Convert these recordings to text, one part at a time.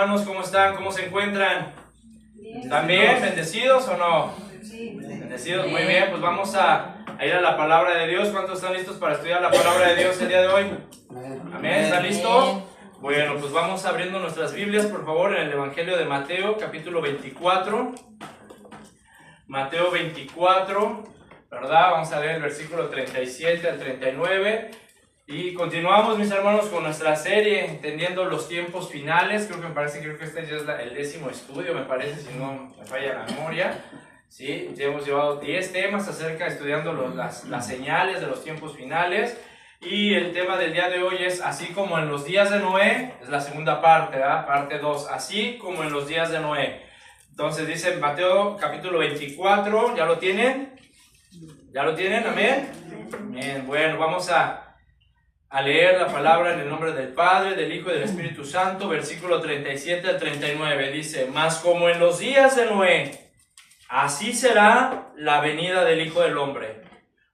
hermanos, ¿cómo están? ¿Cómo se encuentran? Bien. ¿Están bien? ¿Bendecidos o no? Sí. Bendecidos, muy bien. Pues vamos a ir a la palabra de Dios. ¿Cuántos están listos para estudiar la palabra de Dios el día de hoy? Amén. ¿Están listos? Bueno, pues vamos abriendo nuestras Biblias, por favor, en el Evangelio de Mateo, capítulo 24. Mateo 24, ¿verdad? Vamos a leer el versículo 37 al 39. Y continuamos, mis hermanos, con nuestra serie, entendiendo los tiempos finales. Creo que este ya es el 10º estudio, me parece, si no me falla la memoria. Sí, ya hemos llevado 10 temas estudiando las señales de los tiempos finales. Y el tema del día de hoy es así como en los días de Noé, es la segunda parte, ¿verdad? Parte 2, así como en los días de Noé. Entonces dice Mateo capítulo 24, ¿ya lo tienen? ¿Ya lo tienen? ¿Amén? Bien, bueno, vamos a leer la palabra en el nombre del Padre, del Hijo y del Espíritu Santo, versículo 37 al 39, dice: Mas como en los días de Noé, así será la venida del Hijo del Hombre.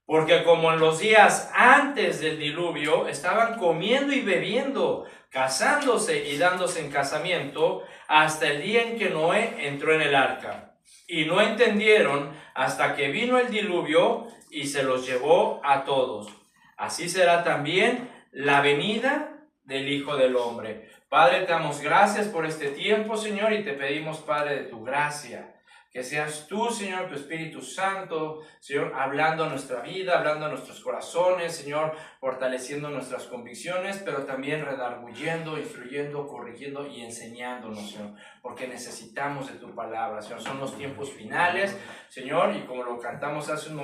Porque como en los días antes del diluvio, estaban comiendo y bebiendo, casándose y dándose en casamiento, hasta el día en que Noé entró en el arca. Y no entendieron hasta que vino el diluvio y se los llevó a todos. Así será también la venida del Hijo del Hombre. Padre, te damos gracias por este tiempo, Señor, y te pedimos, Padre, de tu gracia, que seas tú, Señor, tu Espíritu Santo, Señor, hablando a nuestra vida, hablando a nuestros corazones, Señor, fortaleciendo nuestras convicciones, pero también redarguyendo, instruyendo, corrigiendo y enseñándonos, Señor, porque necesitamos de tu palabra, Señor. Son los tiempos finales, Señor, y como lo cantamos hace un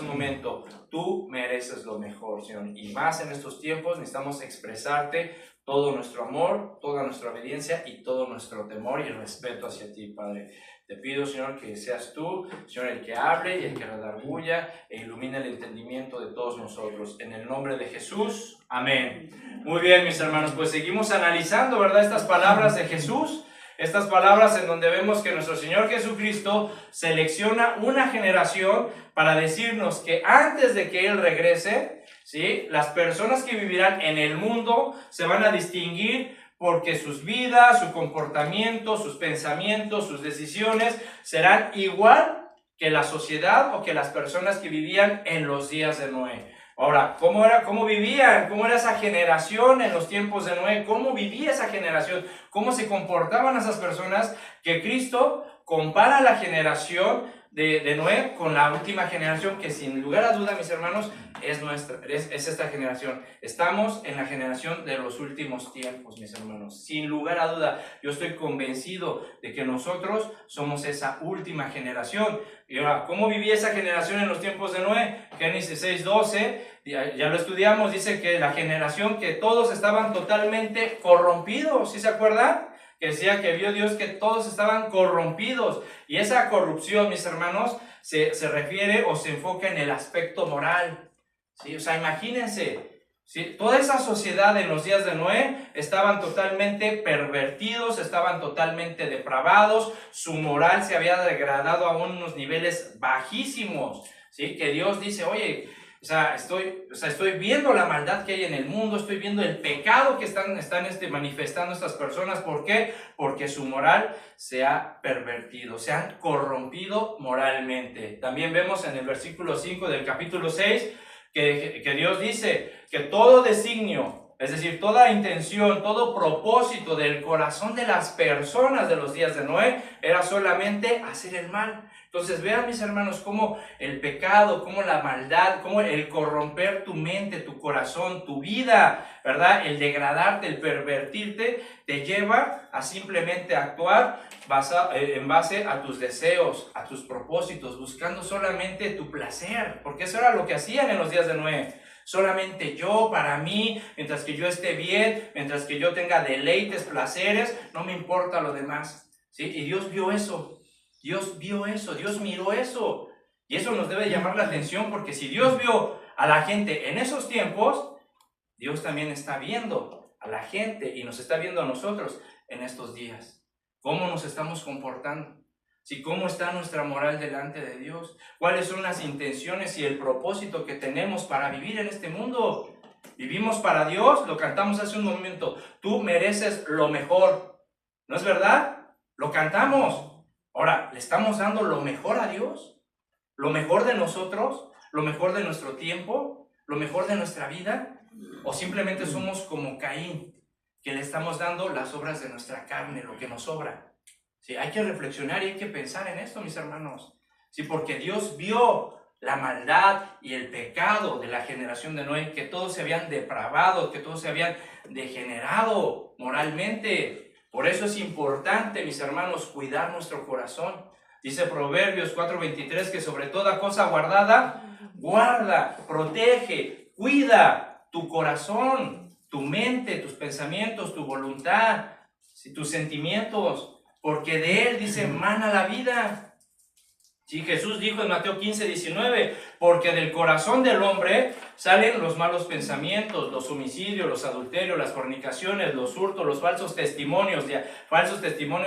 momento, tú mereces lo mejor, Señor, y más en estos tiempos necesitamos expresarte todo nuestro amor, toda nuestra obediencia y todo nuestro temor y respeto hacia ti, Padre. Te pido, Señor, que seas tú, Señor, el que hable y el que redarguya e ilumine el entendimiento de todos nosotros. En el nombre de Jesús, amén. Muy bien, mis hermanos, pues seguimos analizando, ¿verdad?, estas palabras de Jesús. Estas palabras en donde vemos que nuestro Señor Jesucristo selecciona una generación para decirnos que antes de que Él regrese, ¿sí?, las personas que vivirán en el mundo se van a distinguir porque sus vidas, su comportamiento, sus pensamientos, sus decisiones serán igual que la sociedad o que las personas que vivían en los días de Noé. Ahora, ¿cómo vivían? ¿Cómo era esa generación en los tiempos de Noé? ¿Cómo vivía esa generación? ¿Cómo se comportaban esas personas? Que Cristo compara la generación de Noé con la última generación, que sin lugar a duda, mis hermanos, es esta generación. Estamos en la generación de los últimos tiempos, mis hermanos. Sin lugar a duda, yo estoy convencido de que nosotros somos esa última generación. Y ahora, ¿cómo vivía esa generación en los tiempos de Noé? Génesis 6:12, ya lo estudiamos, dice que la generación que todos estaban totalmente corrompidos, ¿sí se acuerdan? Que decía que vio Dios que todos estaban corrompidos. Y esa corrupción, mis hermanos, se refiere o se enfoca en el aspecto moral. ¿Sí? O sea, imagínense, ¿sí?, toda esa sociedad en los días de Noé estaban totalmente pervertidos, estaban totalmente depravados, su moral se había degradado a unos niveles bajísimos, ¿sí? Que Dios dice, oye, estoy viendo la maldad que hay en el mundo, estoy viendo el pecado que están manifestando estas personas. ¿Por qué? Porque su moral se ha pervertido, se han corrompido moralmente. También vemos en el versículo 5 del capítulo 6 que Dios dice que todo designio, es decir, toda intención, todo propósito del corazón de las personas de los días de Noé era solamente hacer el mal. Entonces vean, mis hermanos, cómo el pecado, cómo la maldad, cómo el corromper tu mente, tu corazón, tu vida, ¿verdad?, el degradarte, el pervertirte, te lleva a simplemente actuar en base a tus deseos, a tus propósitos, buscando solamente tu placer, porque eso era lo que hacían en los días de Noé. Solamente yo, para mí, mientras que yo esté bien, mientras que yo tenga deleites, placeres, no me importa lo demás, ¿sí? Y Dios vio eso. Dios vio eso, Dios miró eso, y eso nos debe llamar la atención, porque si Dios vio a la gente en esos tiempos, Dios también está viendo a la gente y nos está viendo a nosotros en estos días. ¿Cómo nos estamos comportando? ¿Sí? ¿Cómo está nuestra moral delante de Dios? ¿Cuáles son las intenciones y el propósito que tenemos para vivir en este mundo? ¿Vivimos para Dios? Lo cantamos hace un momento. Tú mereces lo mejor. ¿No es verdad? Lo cantamos. Ahora, ¿le estamos dando lo mejor a Dios? ¿Lo mejor de nosotros? ¿Lo mejor de nuestro tiempo? ¿Lo mejor de nuestra vida? ¿O simplemente somos como Caín, que le estamos dando las obras de nuestra carne, lo que nos sobra? Sí, hay que reflexionar y hay que pensar en esto, mis hermanos. Sí, porque Dios vio la maldad y el pecado de la generación de Noé, que todos se habían depravado, que todos se habían degenerado moralmente. Por eso es importante, mis hermanos, cuidar nuestro corazón. Dice Proverbios 4:23 que sobre toda cosa guardada, guarda, protege, cuida tu corazón, tu mente, tus pensamientos, tu voluntad, tus sentimientos, porque de él, dice, mana la vida. Sí, Jesús dijo en Mateo 15:19, porque del corazón del hombre salen los malos pensamientos, los homicidios, los adulterios, las fornicaciones, los hurtos, los falsos testimonios,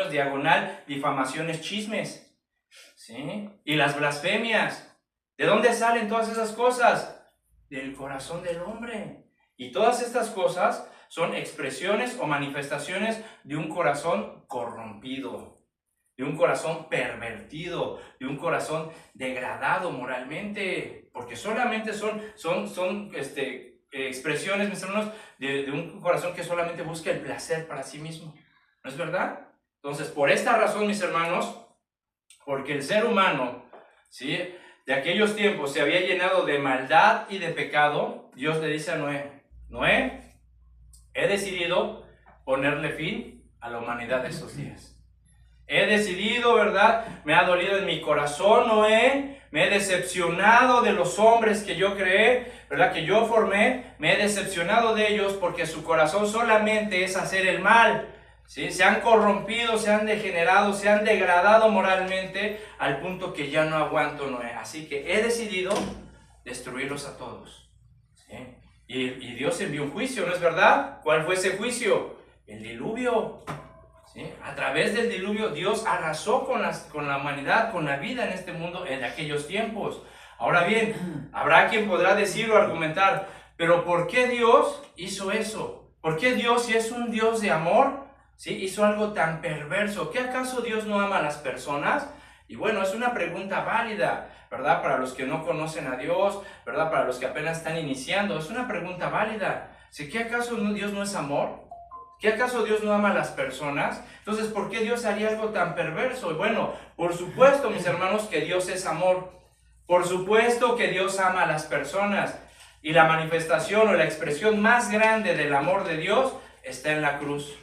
diagonal, difamaciones, chismes, ¿sí? Y las blasfemias. ¿De dónde salen todas esas cosas? Del corazón del hombre. Y todas estas cosas son expresiones o manifestaciones de un corazón corrompido, de un corazón pervertido, de un corazón degradado moralmente, porque solamente son expresiones, mis hermanos, de un corazón que solamente busca el placer para sí mismo. ¿No es verdad? Entonces, por esta razón, mis hermanos, porque el ser humano, ¿sí?, de aquellos tiempos se había llenado de maldad y de pecado, Dios le dice a Noé, Noé, he decidido ponerle fin a la humanidad de esos días. He decidido, ¿verdad? Me ha dolido en mi corazón, Noé. Me he decepcionado de los hombres que yo creé, ¿verdad? Que yo formé. Me he decepcionado de ellos porque su corazón solamente es hacer el mal, ¿sí? Se han corrompido, se han degenerado, se han degradado moralmente al punto que ya no aguanto, Noé. Así que he decidido destruirlos a todos, ¿sí? Y Dios envió un juicio, ¿no es verdad? ¿Cuál fue ese juicio? El diluvio. ¿Sí? A través del diluvio Dios arrasó con la humanidad, con la vida en este mundo en aquellos tiempos. Ahora bien, habrá quien podrá decir o argumentar, pero ¿por qué Dios hizo eso? ¿Por qué Dios, si es un Dios de amor, ¿sí?, hizo algo tan perverso? ¿Qué acaso Dios no ama a las personas? Y bueno, es una pregunta válida, ¿verdad? Para los que no conocen a Dios, ¿verdad? Para los que apenas están iniciando, es una pregunta válida. ¿Sí? ¿Qué acaso Dios no es amor? ¿Qué acaso Dios no ama a las personas? Entonces, ¿por qué Dios haría algo tan perverso? Y bueno, por supuesto, mis hermanos, que Dios es amor. Por supuesto que Dios ama a las personas. Y la manifestación o la expresión más grande del amor de Dios está en la cruz.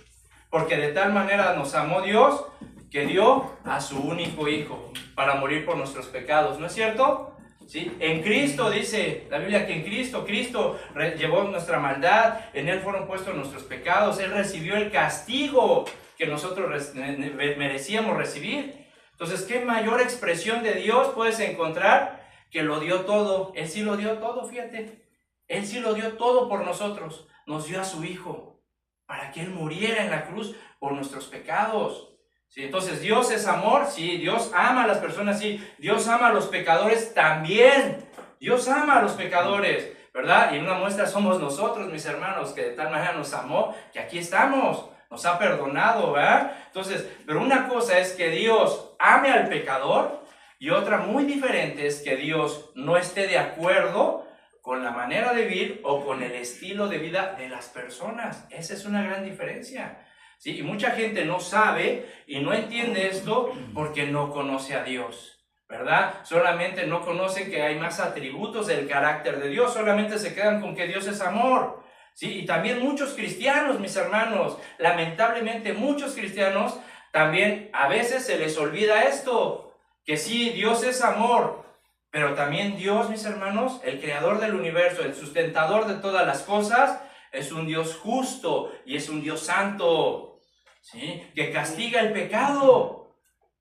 Porque de tal manera nos amó Dios que dio a su único Hijo para morir por nuestros pecados. ¿No es cierto? ¿Sí? En Cristo, dice la Biblia, que en Cristo llevó nuestra maldad, en Él fueron puestos nuestros pecados, Él recibió el castigo que nosotros merecíamos recibir. Entonces, ¿qué mayor expresión de Dios puedes encontrar que lo dio todo? Él sí lo dio todo, fíjate. Él sí lo dio todo por nosotros. Nos dio a su Hijo para que Él muriera en la cruz por nuestros pecados. ¿Sí? Entonces, ¿Dios es amor? Sí. ¿Dios ama a las personas? Sí. ¿Dios ama a los pecadores? También. Dios ama a los pecadores, ¿verdad? Y una muestra somos nosotros, mis hermanos, que de tal manera nos amó, que aquí estamos, nos ha perdonado, ¿verdad? Entonces, pero una cosa es que Dios ame al pecador y otra muy diferente es que Dios no esté de acuerdo con la manera de vivir o con el estilo de vida de las personas. Esa es una gran diferencia. ¿Sí? Y mucha gente no sabe y no entiende esto porque no conoce a Dios, ¿verdad? Solamente no conocen que hay más atributos del carácter de Dios, solamente se quedan con que Dios es amor, ¿sí? Y también muchos cristianos, mis hermanos, lamentablemente muchos cristianos, también a veces se les olvida esto, que sí, Dios es amor, pero también Dios, mis hermanos, el creador del universo, el sustentador de todas las cosas, es un Dios justo y es un Dios santo, ¿sí?, que castiga el pecado.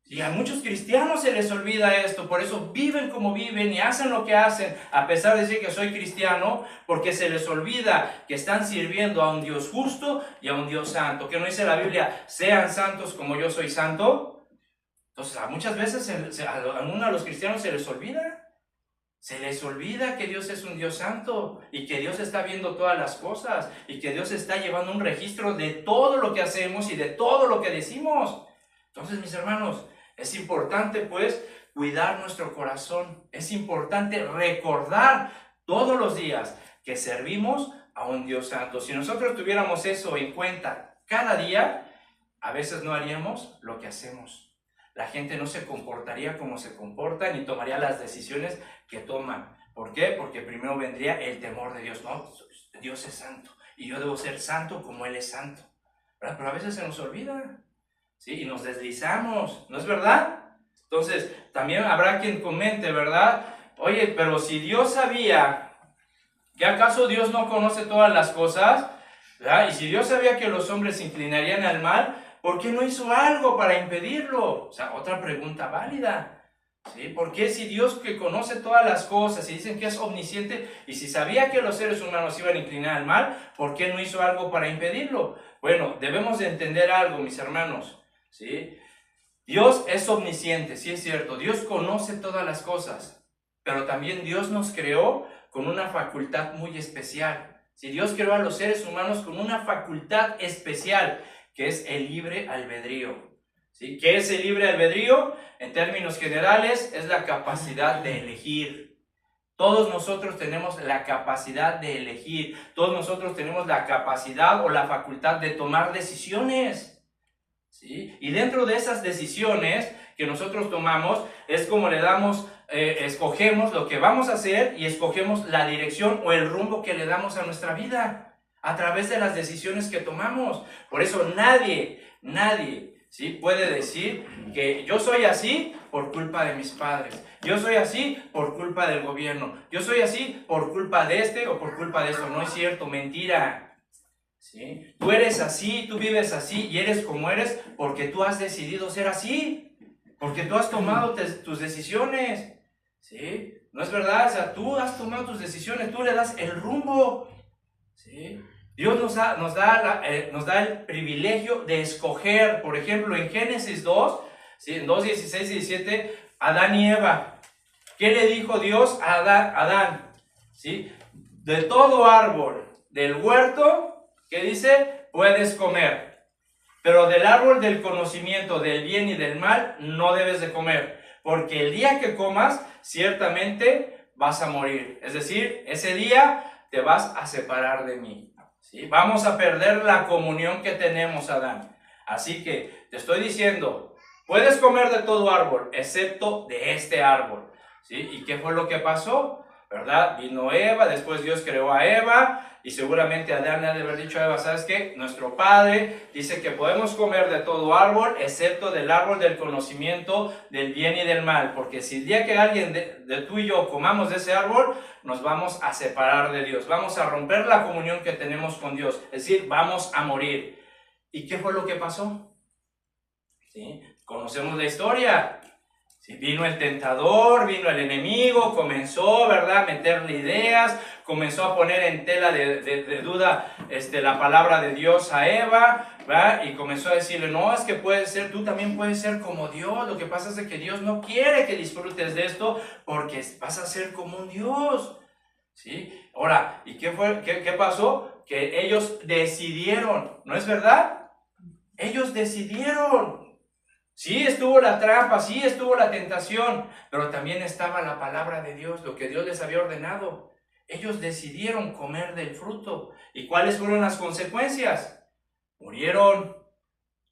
Y a muchos cristianos se les olvida esto, por eso viven como viven y hacen lo que hacen, a pesar de decir que soy cristiano, porque se les olvida que están sirviendo a un Dios justo y a un Dios santo. ¿Qué no dice la Biblia? Sean santos como yo soy santo. Entonces, muchas veces a los cristianos se les olvida. Se les olvida que Dios es un Dios santo y que Dios está viendo todas las cosas y que Dios está llevando un registro de todo lo que hacemos y de todo lo que decimos. Entonces, mis hermanos, es importante pues cuidar nuestro corazón. Es importante recordar todos los días que servimos a un Dios santo. Si nosotros tuviéramos eso en cuenta cada día, a veces no haríamos lo que hacemos. La gente no se comportaría como se comporta ni tomaría las decisiones que toman. ¿Por qué? Porque primero vendría el temor de Dios. No, Dios es santo y yo debo ser santo como Él es santo, ¿verdad? Pero a veces se nos olvida, ¿sí? Y nos deslizamos, ¿no es verdad? Entonces, también habrá quien comente, ¿verdad? Oye, pero si Dios sabía, ¿que acaso Dios no conoce todas las cosas? ¿Verdad? Y si Dios sabía que los hombres se inclinarían al mal, ¿por qué no hizo algo para impedirlo? O sea, otra pregunta válida. ¿Sí? ¿Por qué si Dios que conoce todas las cosas y dicen que es omnisciente y si sabía que los seres humanos iban a inclinar al mal, ¿por qué no hizo algo para impedirlo? Bueno, debemos de entender algo, mis hermanos, ¿sí? Dios es omnisciente, sí es cierto, Dios conoce todas las cosas, pero también Dios nos creó con una facultad muy especial. ¿Sí? Dios creó a los seres humanos con una facultad especial, que es el libre albedrío. ¿Sí? ¿Qué es el libre albedrío? En términos generales, es la capacidad de elegir. Todos nosotros tenemos la capacidad de elegir. Todos nosotros tenemos la capacidad o la facultad de tomar decisiones. ¿Sí? Y dentro de esas decisiones que nosotros tomamos, es como le damos, escogemos lo que vamos a hacer y escogemos la dirección o el rumbo que le damos a nuestra vida a través de las decisiones que tomamos. Por eso nadie, ¿sí? Puede decir que yo soy así por culpa de mis padres, yo soy así por culpa del gobierno, yo soy así por culpa de este o por culpa de esto. No es cierto, mentira. ¿Sí? Tú eres así, tú vives así y eres como eres porque tú has decidido ser así, porque tú has tomado tus decisiones. ¿Sí? ¿No es verdad? O sea, tú has tomado tus decisiones, tú le das el rumbo. ¿Sí? Dios nos da el privilegio de escoger. Por ejemplo, en Génesis 2, ¿sí? En 2, 16 y 17, Adán y Eva. ¿Qué le dijo Dios a Adán? ¿Sí? De todo árbol del huerto, ¿qué dice? Puedes comer. Pero del árbol del conocimiento del bien y del mal no debes de comer. Porque el día que comas, ciertamente vas a morir. Es decir, ese día te vas a separar de mí. ¿Sí? Vamos a perder la comunión que tenemos, Adán. Así que te estoy diciendo, puedes comer de todo árbol, excepto de este árbol. ¿Sí? ¿Y qué fue lo que pasó? ¿Verdad? Vino Eva, después Dios creó a Eva, y seguramente Adán le ha de haber dicho a Eva, ¿sabes qué? Nuestro Padre dice que podemos comer de todo árbol, excepto del árbol del conocimiento del bien y del mal, porque si el día que alguien de tú y yo comamos de ese árbol, nos vamos a separar de Dios, vamos a romper la comunión que tenemos con Dios, es decir, vamos a morir. ¿Y qué fue lo que pasó? ¿Sí? Conocemos la historia. Sí, vino el tentador, vino el enemigo, comenzó, ¿verdad?, a meterle ideas, comenzó a poner en tela de duda la palabra de Dios a Eva, ¿verdad? Y comenzó a decirle, no, es que puedes ser, tú también puedes ser como Dios, lo que pasa es que Dios no quiere que disfrutes de esto porque vas a ser como un Dios, ¿sí? Ahora, ¿y qué pasó? Que ellos decidieron, ¿no es verdad? Ellos decidieron. Sí estuvo la trampa, sí estuvo la tentación, pero también estaba la palabra de Dios, lo que Dios les había ordenado. Ellos decidieron comer del fruto. ¿Y cuáles fueron las consecuencias? Murieron,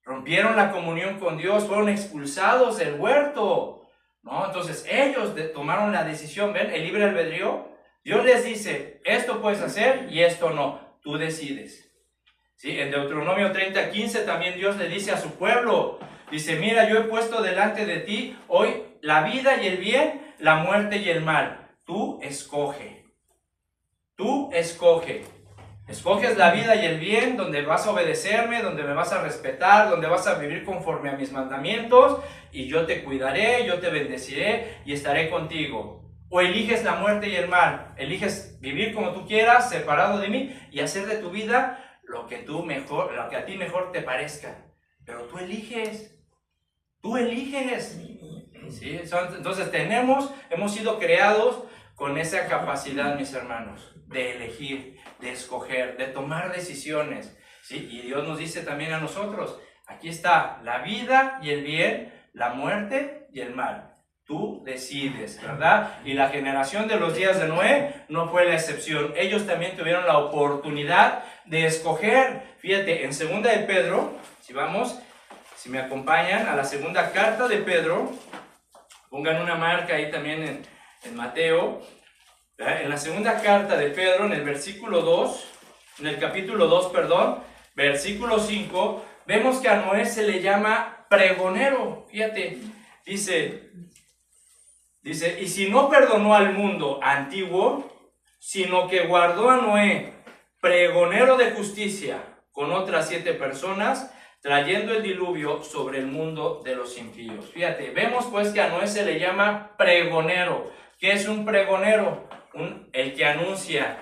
rompieron la comunión con Dios, fueron expulsados del huerto, ¿no? Entonces ellos tomaron la decisión, ¿ven? El libre albedrío. Dios les dice, esto puedes hacer y esto no, tú decides. ¿Sí? En Deuteronomio 30:15 también Dios le dice a su pueblo, dice, mira, yo he puesto delante de ti hoy la vida y el bien, la muerte y el mal. Tú escoge. Tú escoge. Escoges la vida y el bien, donde vas a obedecerme, donde me vas a respetar, donde vas a vivir conforme a mis mandamientos, y yo te cuidaré, yo te bendeciré y estaré contigo. O eliges la muerte y el mal. Eliges vivir como tú quieras, separado de mí, y hacer de tu vida lo que a ti mejor te parezca. Pero tú eliges. Tú eliges. ¿Sí? Entonces hemos sido creados con esa capacidad, mis hermanos, de elegir, de escoger, de tomar decisiones, ¿sí? Y Dios nos dice también a nosotros, aquí está la vida y el bien, la muerte y el mal. Tú decides, ¿verdad? Y la generación de los días de Noé no fue la excepción. Ellos también tuvieron la oportunidad de escoger. Fíjate, en 2 de Pedro, si me acompañan a la segunda carta de Pedro, pongan una marca ahí también en Mateo, ¿verdad? En la segunda carta de Pedro, en el versículo 2, en el capítulo 2, perdón, versículo 5, vemos que a Noé se le llama pregonero. Fíjate, dice, y si no perdonó al mundo antiguo, sino que guardó a Noé, pregonero de justicia, con otras 7 personas, trayendo el diluvio sobre el mundo de los impíos. Fíjate, vemos pues que a Noé se le llama pregonero. ¿Qué es un pregonero? El que anuncia,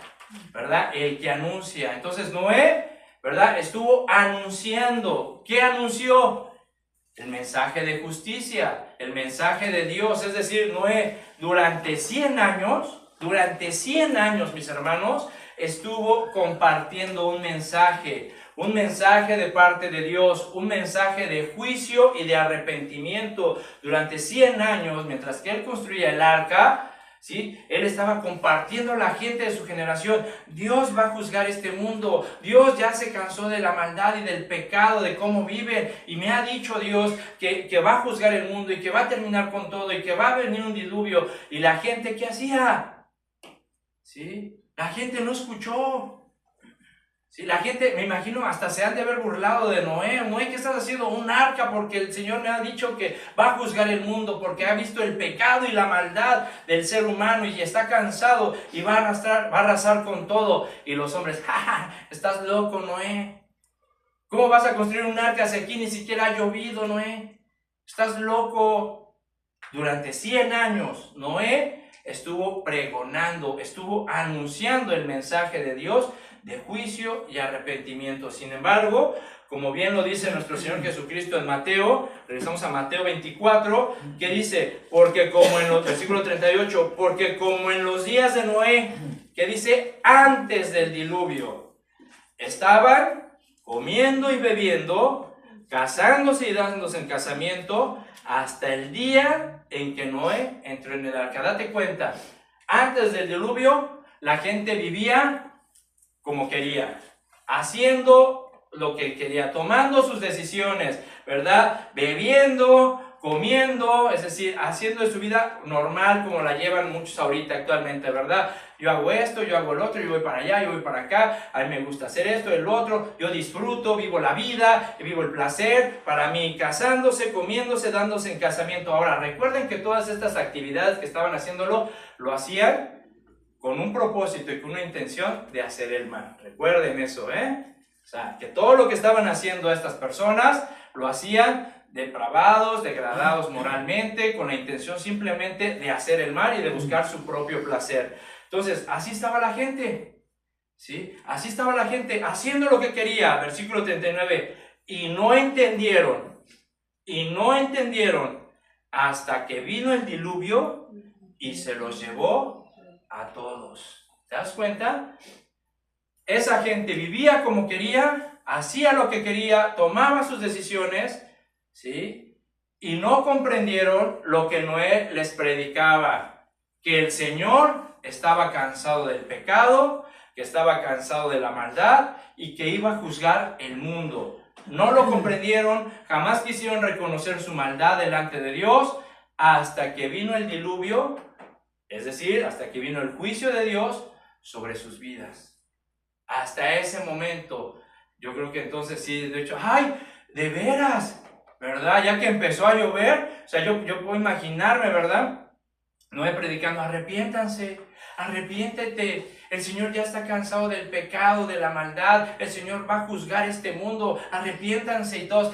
¿verdad? El que anuncia. Entonces Noé, ¿verdad? Estuvo anunciando. ¿Qué anunció? El mensaje de justicia, el mensaje de Dios. Es decir, Noé durante 100 años, mis hermanos, estuvo compartiendo un mensaje de parte de Dios, un mensaje de juicio y de arrepentimiento. Durante 100 años, mientras que él construía el arca, ¿sí? Él estaba compartiendo a la gente de su generación. Dios va a juzgar este mundo. Dios ya se cansó de la maldad y del pecado, de cómo viven. Y me ha dicho Dios que va a juzgar el mundo y que va a terminar con todo y que va a venir un diluvio. Y la gente, ¿qué hacía? ¿Sí? La gente no escuchó. Sí, la gente, me imagino, hasta se han de haber burlado de Noé. Noé, ¿qué estás haciendo? Un arca, porque el Señor me ha dicho que va a juzgar el mundo, porque ha visto el pecado y la maldad del ser humano y está cansado y va a arrasar con todo. Y los hombres, ¡ja! Estás loco, Noé. ¿Cómo vas a construir un arca si aquí ni siquiera ha llovido, Noé? Estás loco. Durante 100 años, Noé estuvo pregonando, estuvo anunciando el mensaje de Dios de juicio y arrepentimiento. Sin embargo, como bien lo dice nuestro Señor Jesucristo en Mateo, regresamos a Mateo 24, que dice, porque como en los, versículo 38, porque como en los días de Noé, que dice, antes del diluvio, estaban comiendo y bebiendo, casándose y dándose en casamiento, hasta el día en que Noé entró en el arca. Date cuenta, antes del diluvio, la gente vivía como quería, haciendo lo que quería, tomando sus decisiones, ¿verdad? Bebiendo, comiendo, es decir, haciendo de su vida normal como la llevan muchos ahorita actualmente, ¿verdad? Yo hago esto, yo hago el otro, yo voy para allá, yo voy para acá, a mí me gusta hacer esto, el otro, yo disfruto, vivo la vida, vivo el placer, para mí casándose, comiéndose, dándose en casamiento. Ahora, recuerden que todas estas actividades que estaban haciéndolo, lo hacían con un propósito y con una intención de hacer el mal. Recuerden eso, ¿eh? O sea, que todo lo que estaban haciendo estas personas, lo hacían depravados, degradados moralmente, con la intención simplemente de hacer el mal y de buscar su propio placer. Entonces, así estaba la gente, ¿sí? Así estaba la gente, haciendo lo que quería. Versículo 39, y no entendieron hasta que vino el diluvio y se los llevó a todos. ¿Te das cuenta? Esa gente vivía como quería, hacía lo que quería, tomaba sus decisiones, ¿sí? Y no comprendieron lo que Noé les predicaba, que el Señor estaba cansado del pecado, que estaba cansado de la maldad y que iba a juzgar el mundo. No lo comprendieron, jamás quisieron reconocer su maldad delante de Dios, hasta que vino el diluvio. Es decir, hasta que vino el juicio de Dios sobre sus vidas. Hasta ese momento, yo creo que entonces sí, de hecho, ¡ay! De veras, ¿verdad? Ya que empezó a llover, o sea, yo puedo imaginarme, ¿verdad? Noé predicando, arrepiéntanse, arrepiéntete. El Señor ya está cansado del pecado, de la maldad. El Señor va a juzgar este mundo. Arrepiéntanse y todos,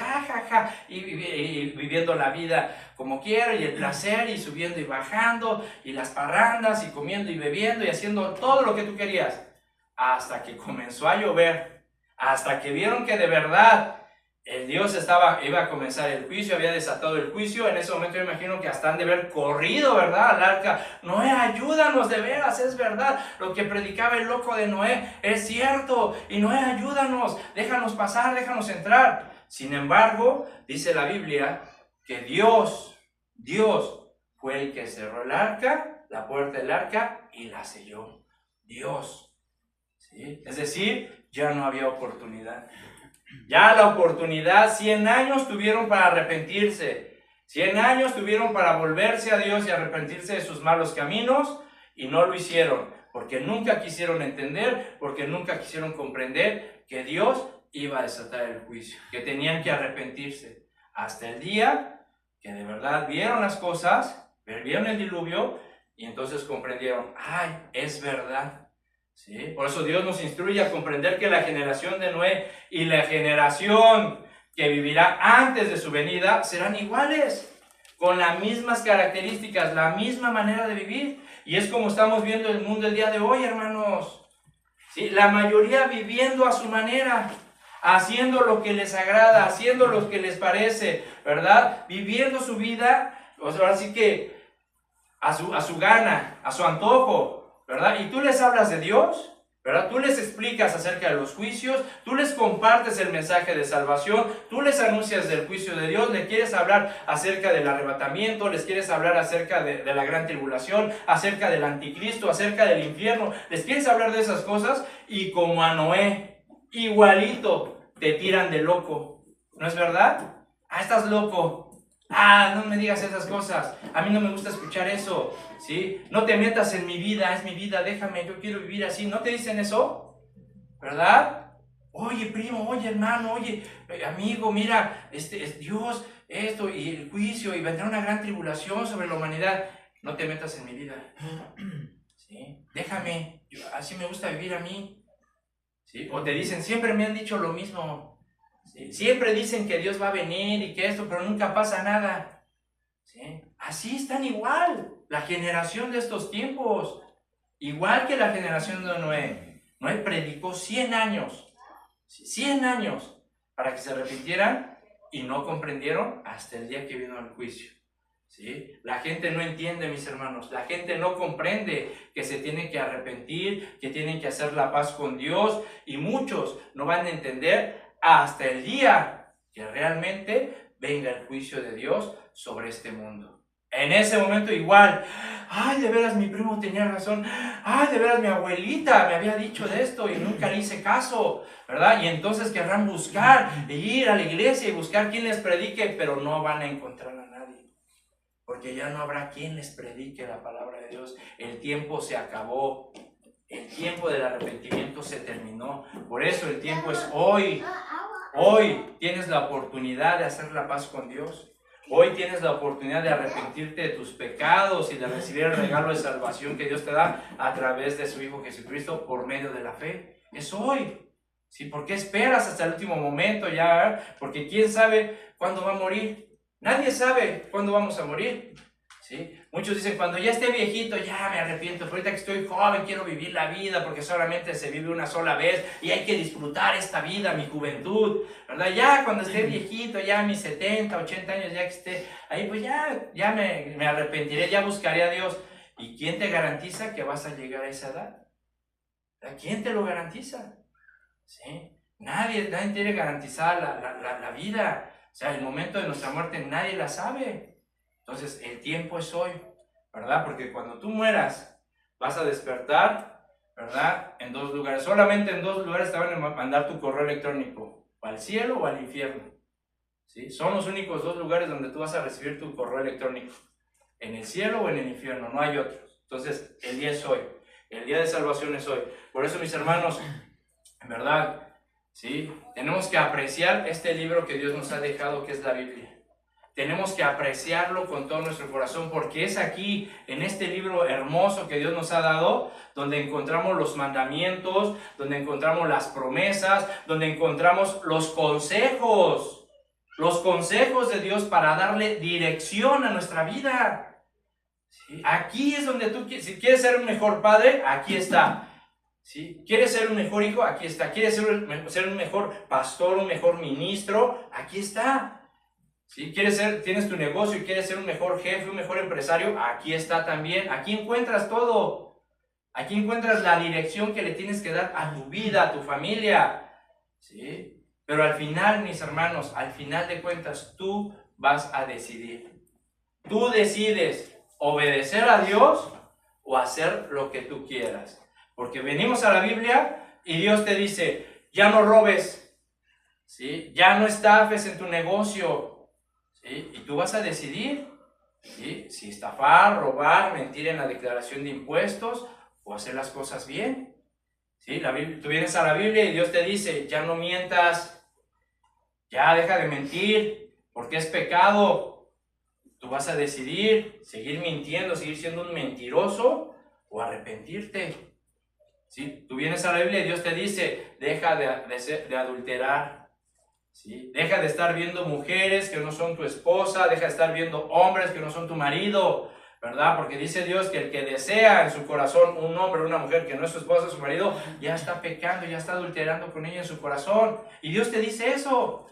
y viviendo la vida como quieren, y el placer, y subiendo y bajando, y las parrandas, y comiendo y bebiendo, y haciendo todo lo que tú querías. Hasta que comenzó a llover, hasta que vieron que de verdad el Dios iba a comenzar el juicio, había desatado el juicio. En ese momento yo imagino que hasta han de haber corrido, ¿verdad?, al arca. Noé, ayúdanos, de veras, es verdad. Lo que predicaba el loco de Noé es cierto. Y Noé, ayúdanos, déjanos pasar, déjanos entrar. Sin embargo, dice la Biblia que Dios fue el que cerró el arca, la puerta del arca, y la selló. Dios. ¿Sí? Es decir, ya no había oportunidad. Ya la oportunidad, 100 años tuvieron para arrepentirse. 100 años tuvieron para volverse a Dios y arrepentirse de sus malos caminos, y no lo hicieron, porque nunca quisieron entender, porque nunca quisieron comprender que Dios iba a desatar el juicio, que tenían que arrepentirse. Hasta el día que de verdad vieron las cosas, vieron el diluvio, y entonces comprendieron, ¡ay, es verdad! ¿Sí? Por eso Dios nos instruye a comprender que la generación de Noé y la generación que vivirá antes de su venida serán iguales, con las mismas características, la misma manera de vivir. Y es como estamos viendo el mundo el día de hoy, hermanos. ¿Sí? La mayoría viviendo a su manera, haciendo lo que les agrada, haciendo lo que les parece, ¿verdad? Viviendo su vida, o sea, ahora sí que a su gana, a su antojo, ¿verdad? Y tú les hablas de Dios, ¿verdad? Tú les explicas acerca de los juicios, tú les compartes el mensaje de salvación, tú les anuncias del juicio de Dios, les quieres hablar acerca del arrebatamiento, les quieres hablar acerca de la gran tribulación, acerca del anticristo, acerca del infierno, les quieres hablar de esas cosas, y como a Noé, igualito, te tiran de loco, ¿no es verdad? Ah, estás loco. Ah, no me digas esas cosas, a mí no me gusta escuchar eso, ¿sí? No te metas en mi vida, es mi vida, déjame, yo quiero vivir así. ¿No te dicen eso? ¿Verdad? Oye, primo, oye, hermano, oye, amigo, mira, es Dios, esto y el juicio, y vendrá una gran tribulación sobre la humanidad. No te metas en mi vida, ¿sí? Déjame, así me gusta vivir a mí, ¿sí? O te dicen, siempre me han dicho lo mismo. ¿Sí? Siempre dicen que Dios va a venir y que esto, pero nunca pasa nada. ¿Sí? Así están igual, la generación de estos tiempos, igual que la generación de Noé. Noé predicó 100 años, 100 años, para que se arrepintieran, y no comprendieron hasta el día que vino el juicio. ¿Sí? La gente no entiende, mis hermanos, la gente no comprende que se tienen que arrepentir, que tienen que hacer la paz con Dios, y muchos no van a entender hasta el día que realmente venga el juicio de Dios sobre este mundo. En ese momento igual, ay, de veras mi primo tenía razón, ay, de veras mi abuelita me había dicho de esto y nunca le hice caso, ¿verdad? Y entonces querrán buscar, ir a la iglesia y buscar quien les predique, pero no van a encontrar a nadie, porque ya no habrá quien les predique la palabra de Dios. El tiempo se acabó. El tiempo del arrepentimiento se terminó. Por eso el tiempo es hoy. Hoy tienes la oportunidad de hacer la paz con Dios. Hoy tienes la oportunidad de arrepentirte de tus pecados y de recibir el regalo de salvación que Dios te da a través de su Hijo Jesucristo por medio de la fe. Es hoy. ¿Sí? ¿Por qué esperas hasta el último momento ya? Porque ¿quién sabe cuándo va a morir? Nadie sabe cuándo vamos a morir. ¿Sí? Muchos dicen, cuando ya esté viejito, ya me arrepiento, pero ahorita que estoy joven quiero vivir la vida, porque solamente se vive una sola vez y hay que disfrutar esta vida, mi juventud, ¿verdad? Ya cuando esté viejito, ya mis 70, 80 años, ya que esté ahí, pues ya me arrepentiré, ya buscaré a Dios. ¿Y quién te garantiza que vas a llegar a esa edad? ¿A quién te lo garantiza? ¿Sí? Nadie tiene garantizada la vida. O sea, el momento de nuestra muerte nadie la sabe. Entonces, el tiempo es hoy, ¿verdad? Porque cuando tú mueras, vas a despertar, ¿verdad? En 2 lugares. Solamente en 2 lugares te van a mandar tu correo electrónico, o al cielo o al infierno. ¿Sí? Son los únicos 2 lugares donde tú vas a recibir tu correo electrónico. En el cielo o en el infierno, no hay otros. Entonces, el día es hoy. El día de salvación es hoy. Por eso, mis hermanos, en verdad, ¿sí? Tenemos que apreciar este libro que Dios nos ha dejado, que es la Biblia. Tenemos que apreciarlo con todo nuestro corazón, porque es aquí, en este libro hermoso que Dios nos ha dado, donde encontramos los mandamientos, donde encontramos las promesas, donde encontramos los consejos de Dios para darle dirección a nuestra vida. ¿Sí? Aquí es donde tú, si quieres ser un mejor padre, aquí está. ¿Sí? ¿Quieres ser un mejor hijo? Aquí está. ¿Quieres ser un mejor pastor, un mejor ministro? Aquí está. ¿Sí? Tienes tu negocio y quieres ser un mejor jefe, un mejor empresario? Aquí está también. Aquí encuentras todo. Aquí encuentras la dirección que le tienes que dar a tu vida, a tu familia. ¿Sí? Pero al final, mis hermanos, al final de cuentas, tú vas a decidir. Tú decides obedecer a Dios o hacer lo que tú quieras. Porque venimos a la Biblia y Dios te dice, ya no robes, ¿sí? Ya no estafes en tu negocio, ¿sí? Y tú vas a decidir, ¿sí? Si estafar, robar, mentir en la declaración de impuestos o hacer las cosas bien. ¿Sí? Tú vienes a la Biblia y Dios te dice, ya no mientas, ya deja de mentir, porque es pecado. Tú vas a decidir seguir mintiendo, seguir siendo un mentiroso o arrepentirte. ¿Sí? Tú vienes a la Biblia y Dios te dice, deja de adulterar. ¿Sí? Deja de estar viendo mujeres que no son tu esposa, deja de estar viendo hombres que no son tu marido, ¿verdad? Porque dice Dios que el que desea en su corazón un hombre o una mujer que no es su esposa o su marido, ya está pecando, ya está adulterando con ella en su corazón. Y Dios te dice eso.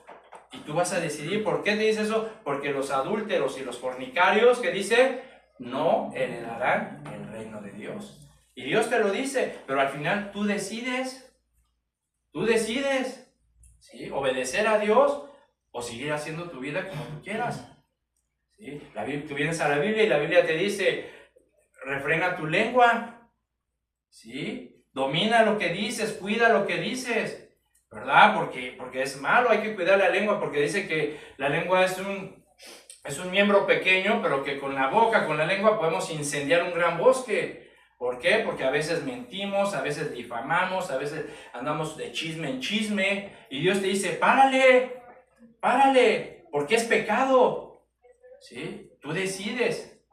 Y tú vas a decidir, ¿por qué te dice eso? Porque los adúlteros y los fornicarios, ¿qué dice? No heredarán el reino de Dios. Y Dios te lo dice, pero al final tú decides, ¿sí? Obedecer a Dios o seguir haciendo tu vida como tú quieras. ¿Sí? Tú vienes a la Biblia y la Biblia te dice, refrena tu lengua, ¿sí? Domina lo que dices, cuida lo que dices. ¿Verdad? Porque es malo, hay que cuidar la lengua, porque dice que la lengua es un miembro pequeño, pero que con la boca, con la lengua podemos incendiar un gran bosque. ¿Por qué? Porque a veces mentimos, a veces difamamos, a veces andamos de chisme en chisme, y Dios te dice, párale, porque es pecado. ¿Sí? Tú decides.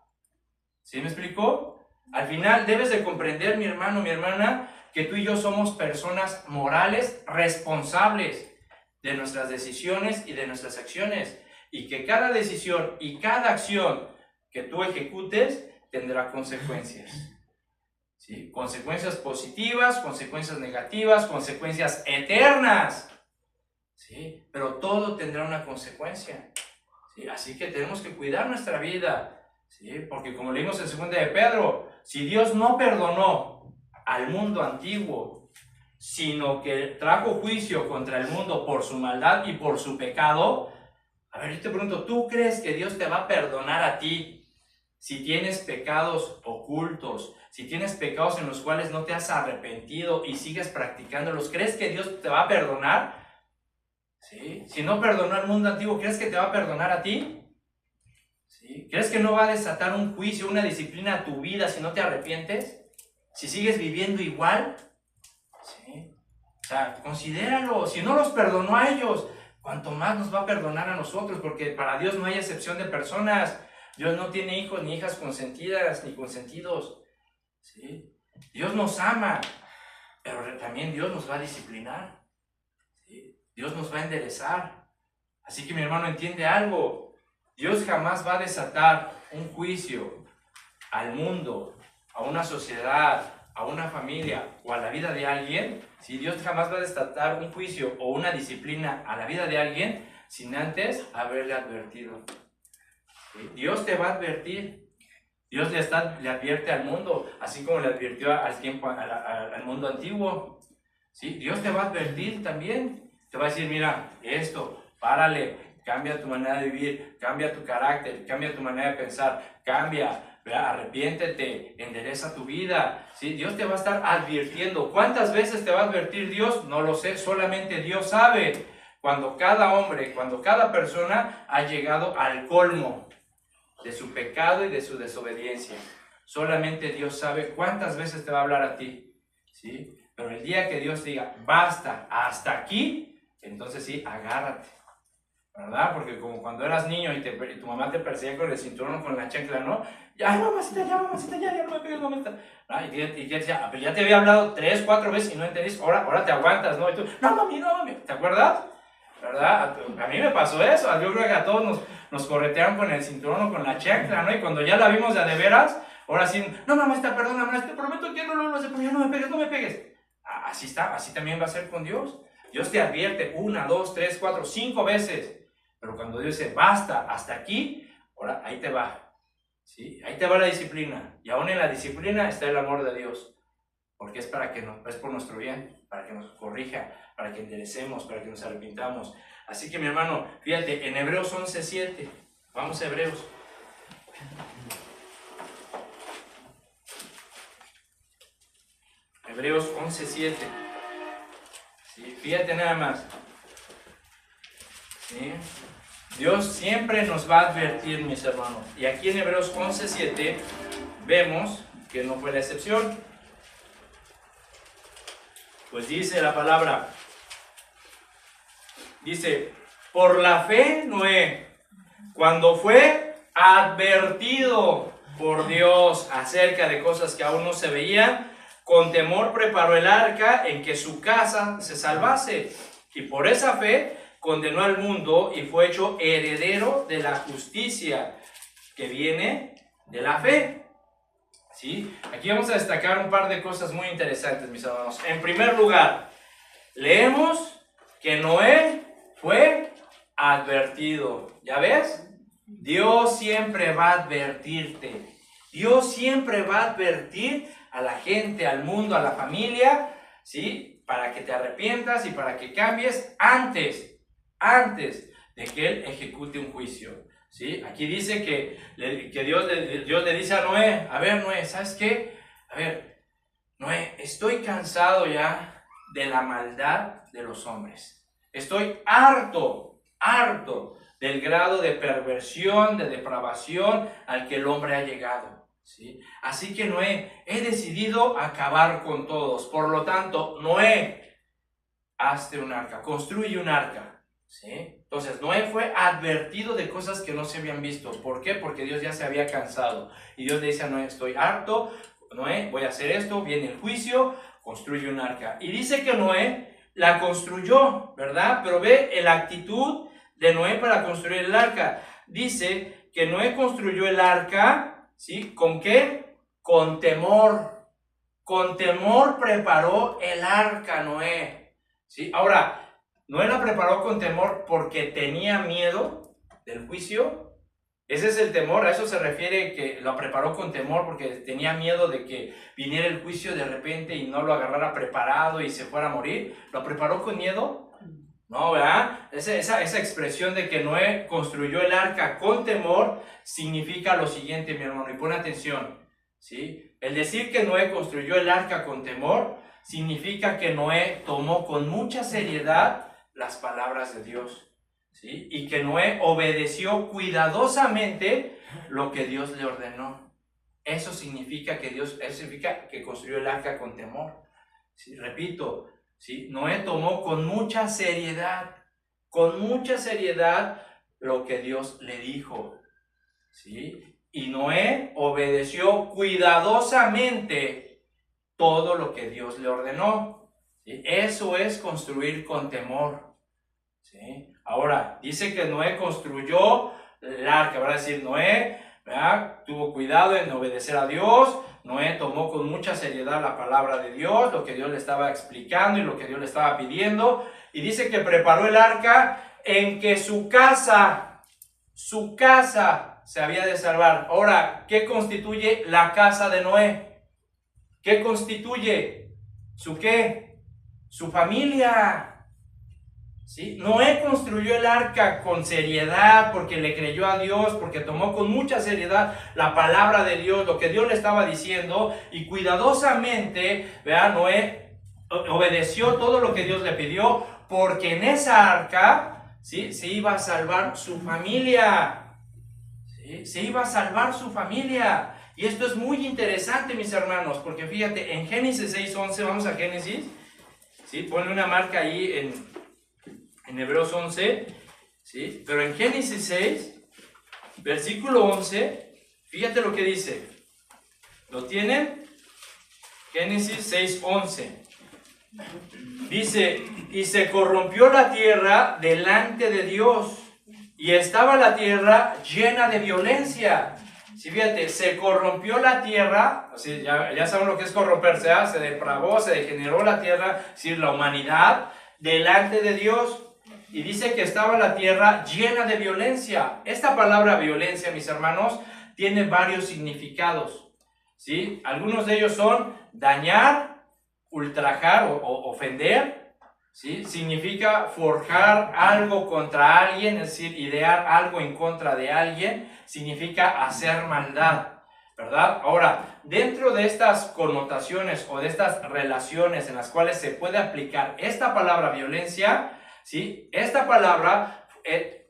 ¿Sí me explicó? Al final debes de comprender, mi hermano, mi hermana, que tú y yo somos personas morales responsables de nuestras decisiones y de nuestras acciones, y que cada decisión y cada acción que tú ejecutes tendrá consecuencias. ¿Sí? Consecuencias positivas, consecuencias negativas, consecuencias eternas. ¿Sí? Pero todo tendrá una consecuencia. ¿Sí? Así que tenemos que cuidar nuestra vida. ¿Sí? Porque como leímos en 2 de Pedro, si Dios no perdonó al mundo antiguo, sino que trajo juicio contra el mundo por su maldad y por su pecado, a ver, yo te pregunto, ¿tú crees que Dios te va a perdonar a ti si tienes pecados ocultos, si tienes pecados en los cuales no te has arrepentido y sigues practicándolos? ¿Crees que Dios te va a perdonar? ¿Sí? Si no perdonó al mundo antiguo, ¿crees que te va a perdonar a ti? ¿Sí? ¿Crees que no va a desatar un juicio, una disciplina a tu vida si no te arrepientes? Si sigues viviendo igual, ¿sí? O sea, considéralo. Si no los perdonó a ellos, cuanto más nos va a perdonar a nosotros, porque para Dios no hay excepción de personas. Dios no tiene hijos ni hijas consentidas ni consentidos, ¿sí? Dios nos ama, pero también Dios nos va a disciplinar, ¿sí? Dios nos va a enderezar. Así que mi hermano, entiende algo. Dios jamás va a desatar un juicio al mundo, a una sociedad, a una familia o a la vida de alguien. Si Dios jamás va a desatar un juicio o una disciplina a la vida de alguien sin antes haberle advertido. ¿Sí? Dios te va a advertir. Dios le advierte al mundo, así como le advirtió al mundo antiguo. ¿Sí? Dios te va a advertir también. Te va a decir, mira, esto, párale, cambia tu manera de vivir, cambia tu carácter, cambia tu manera de pensar, cambia. Arrepiéntete, endereza tu vida. ¿Sí? Dios te va a estar advirtiendo. ¿Cuántas veces te va a advertir Dios? No lo sé, solamente Dios sabe. Cuando cada hombre, cuando cada persona ha llegado al colmo de su pecado y de su desobediencia, solamente Dios sabe cuántas veces te va a hablar a ti. ¿Sí? Pero el día que Dios te diga, basta, hasta aquí, entonces sí, agárrate. ¿Verdad? Porque como cuando eras niño y tu mamá te perseguía con el cinturón, con la chancla, ¿no? Ya, mamacita, ya, no me pegues, mamacita. ¿No? Y ya decía, pero ya te había hablado 3, 4 veces y no entendís, ahora te aguantas, ¿no? Y tú, no, mami, ¿te acuerdas? ¿Verdad? A mí me pasó eso, yo creo que a todos nos corretearon con el cinturón o con la chancla, ¿no? Y cuando ya la vimos de veras, ahora sí, no, mamacita, perdóname, te prometo que no lo sé, pero ya no me pegues. así está, así también va a ser con Dios. Dios te advierte 1, 2, 3, 4, 5 veces, pero cuando Dios dice, basta, hasta aquí, ahora ahí te va, ¿sí? Ahí te va la disciplina, y aún en la disciplina está el amor de Dios, porque es para que es por nuestro bien, para que nos corrija, para que enderecemos, para que nos arrepintamos. Así que mi hermano, fíjate, en Hebreos 11:7, vamos a Hebreos. Hebreos 11:7. ¿Sí? Fíjate nada más. ¿Sí? Dios siempre nos va a advertir, mis hermanos. Y aquí en Hebreos 11:7 vemos que no fue la excepción. Pues dice la palabra, dice, por la fe Noé, cuando fue advertido por Dios acerca de cosas que aún no se veían, con temor preparó el arca en que su casa se salvase, y por esa fe condenó al mundo y fue hecho heredero de la justicia que viene de la fe. ¿Sí? Aquí vamos a destacar un par de cosas muy interesantes, mis hermanos. En primer lugar, leemos que Noé fue advertido. ¿Ya ves? Dios siempre va a advertirte. Dios siempre va a advertir a la gente, al mundo, a la familia, ¿sí? Para que te arrepientas y para que cambies antes de que Él ejecute un juicio. ¿Sí? Aquí dice que Dios le dice a Noé, a ver Noé, ¿sabes qué? A ver, Noé, estoy cansado ya de la maldad de los hombres. Estoy harto del grado de perversión, de depravación al que el hombre ha llegado. ¿Sí? Así que Noé, he decidido acabar con todos. Por lo tanto, Noé, hazte un arca, construye un arca. ¿Sí? Entonces Noé fue advertido de cosas que no se habían visto. ¿Por qué? Porque Dios ya se había cansado. Y Dios le dice a Noé, estoy harto, Noé, voy a hacer esto, viene el juicio, construye un arca. Y dice que Noé la construyó, ¿verdad? Pero ve la actitud de Noé para construir el arca. Dice que Noé construyó el arca, ¿sí? ¿Con qué? Con temor. Con temor preparó el arca Noé. ¿Sí? Ahora, Noé la preparó con temor porque tenía miedo del juicio. Ese es el temor, a eso se refiere que lo preparó con temor porque tenía miedo de que viniera el juicio de repente y no lo agarrara preparado y se fuera a morir. ¿Lo preparó con miedo? No, ¿verdad? Esa expresión de que Noé construyó el arca con temor significa lo siguiente, mi hermano, y pon atención, ¿sí? El decir que Noé construyó el arca con temor significa que Noé tomó con mucha seriedad las palabras de Dios, ¿sí? Y que Noé obedeció cuidadosamente lo que Dios le ordenó. Eso significa que construyó el arca con temor. ¿Sí? Repito, ¿sí? Noé tomó con mucha seriedad lo que Dios le dijo, ¿sí? Y Noé obedeció cuidadosamente todo lo que Dios le ordenó. ¿Sí? Eso es construir con temor. ¿Sí? Ahora, dice que Noé construyó el arca, va a decir Noé, ¿verdad? Tuvo cuidado en obedecer a Dios. Noé tomó con mucha seriedad la palabra de Dios, lo que Dios le estaba explicando y lo que Dios le estaba pidiendo. Y dice que preparó el arca en que su casa se había de salvar. Ahora, ¿qué constituye la casa de Noé? ¿Qué constituye? ¿Su qué? Su familia. ¿Sí? Noé construyó el arca con seriedad porque le creyó a Dios, porque tomó con mucha seriedad la palabra de Dios, lo que Dios le estaba diciendo, y cuidadosamente, ¿verdad? Noé obedeció todo lo que Dios le pidió, porque en esa arca, ¿sí? Se iba a salvar su familia. ¿Sí? Se iba a salvar su familia. Y esto es muy interesante, mis hermanos, porque fíjate, en Génesis 6:11, vamos a Génesis, ¿sí? Pone una marca ahí en Hebreos 11, ¿sí? Pero en Génesis 6, versículo 11, fíjate lo que dice. ¿Lo tienen? Génesis 6:11. Dice, y se corrompió la tierra delante de Dios, y estaba la tierra llena de violencia. Si fíjate, se corrompió la tierra, así, ya saben lo que es corromperse, ¿eh? Se depravó, se degeneró la tierra, es decir, la humanidad, delante de Dios. Y dice que estaba la tierra llena de violencia. Esta palabra violencia, mis hermanos, tiene varios significados, ¿sí? Algunos de ellos son dañar, ultrajar o ofender, ¿sí? Significa forjar algo contra alguien, es decir, idear algo en contra de alguien. Significa hacer maldad, ¿verdad? Ahora, dentro de estas connotaciones o de estas relaciones en las cuales se puede aplicar esta palabra violencia, ¿sí? Esta palabra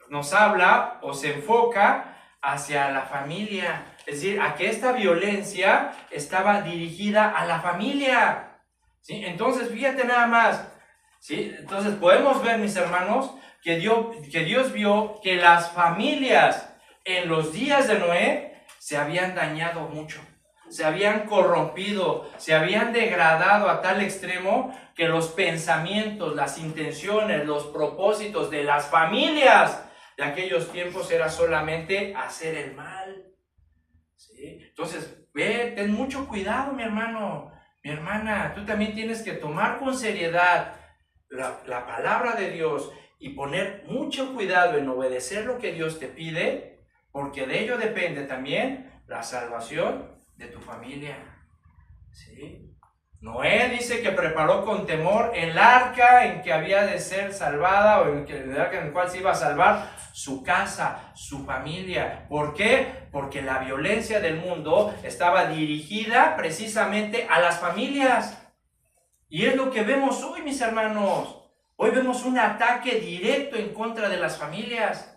nos habla o se enfoca hacia la familia, es decir, a que esta violencia estaba dirigida a la familia, ¿sí? Entonces, fíjate nada más, ¿sí? Entonces, podemos ver, mis hermanos, que Dios vio que las familias en los días de Noé se habían dañado mucho, se habían corrompido, se habían degradado a tal extremo que los pensamientos, las intenciones, los propósitos de las familias de aquellos tiempos era solamente hacer el mal, ¿sí? Entonces, ten mucho cuidado, mi hermano, mi hermana, tú también tienes que tomar con seriedad la palabra de Dios y poner mucho cuidado en obedecer lo que Dios te pide, porque de ello depende también la salvación de tu familia, ¿sí? Noé dice que preparó con temor el arca en que había de ser salvada, o el arca en el cual se iba a salvar su casa, su familia. ¿Por qué? Porque la violencia del mundo estaba dirigida precisamente a las familias. Y es lo que vemos hoy, mis hermanos. Hoy vemos un ataque directo en contra de las familias.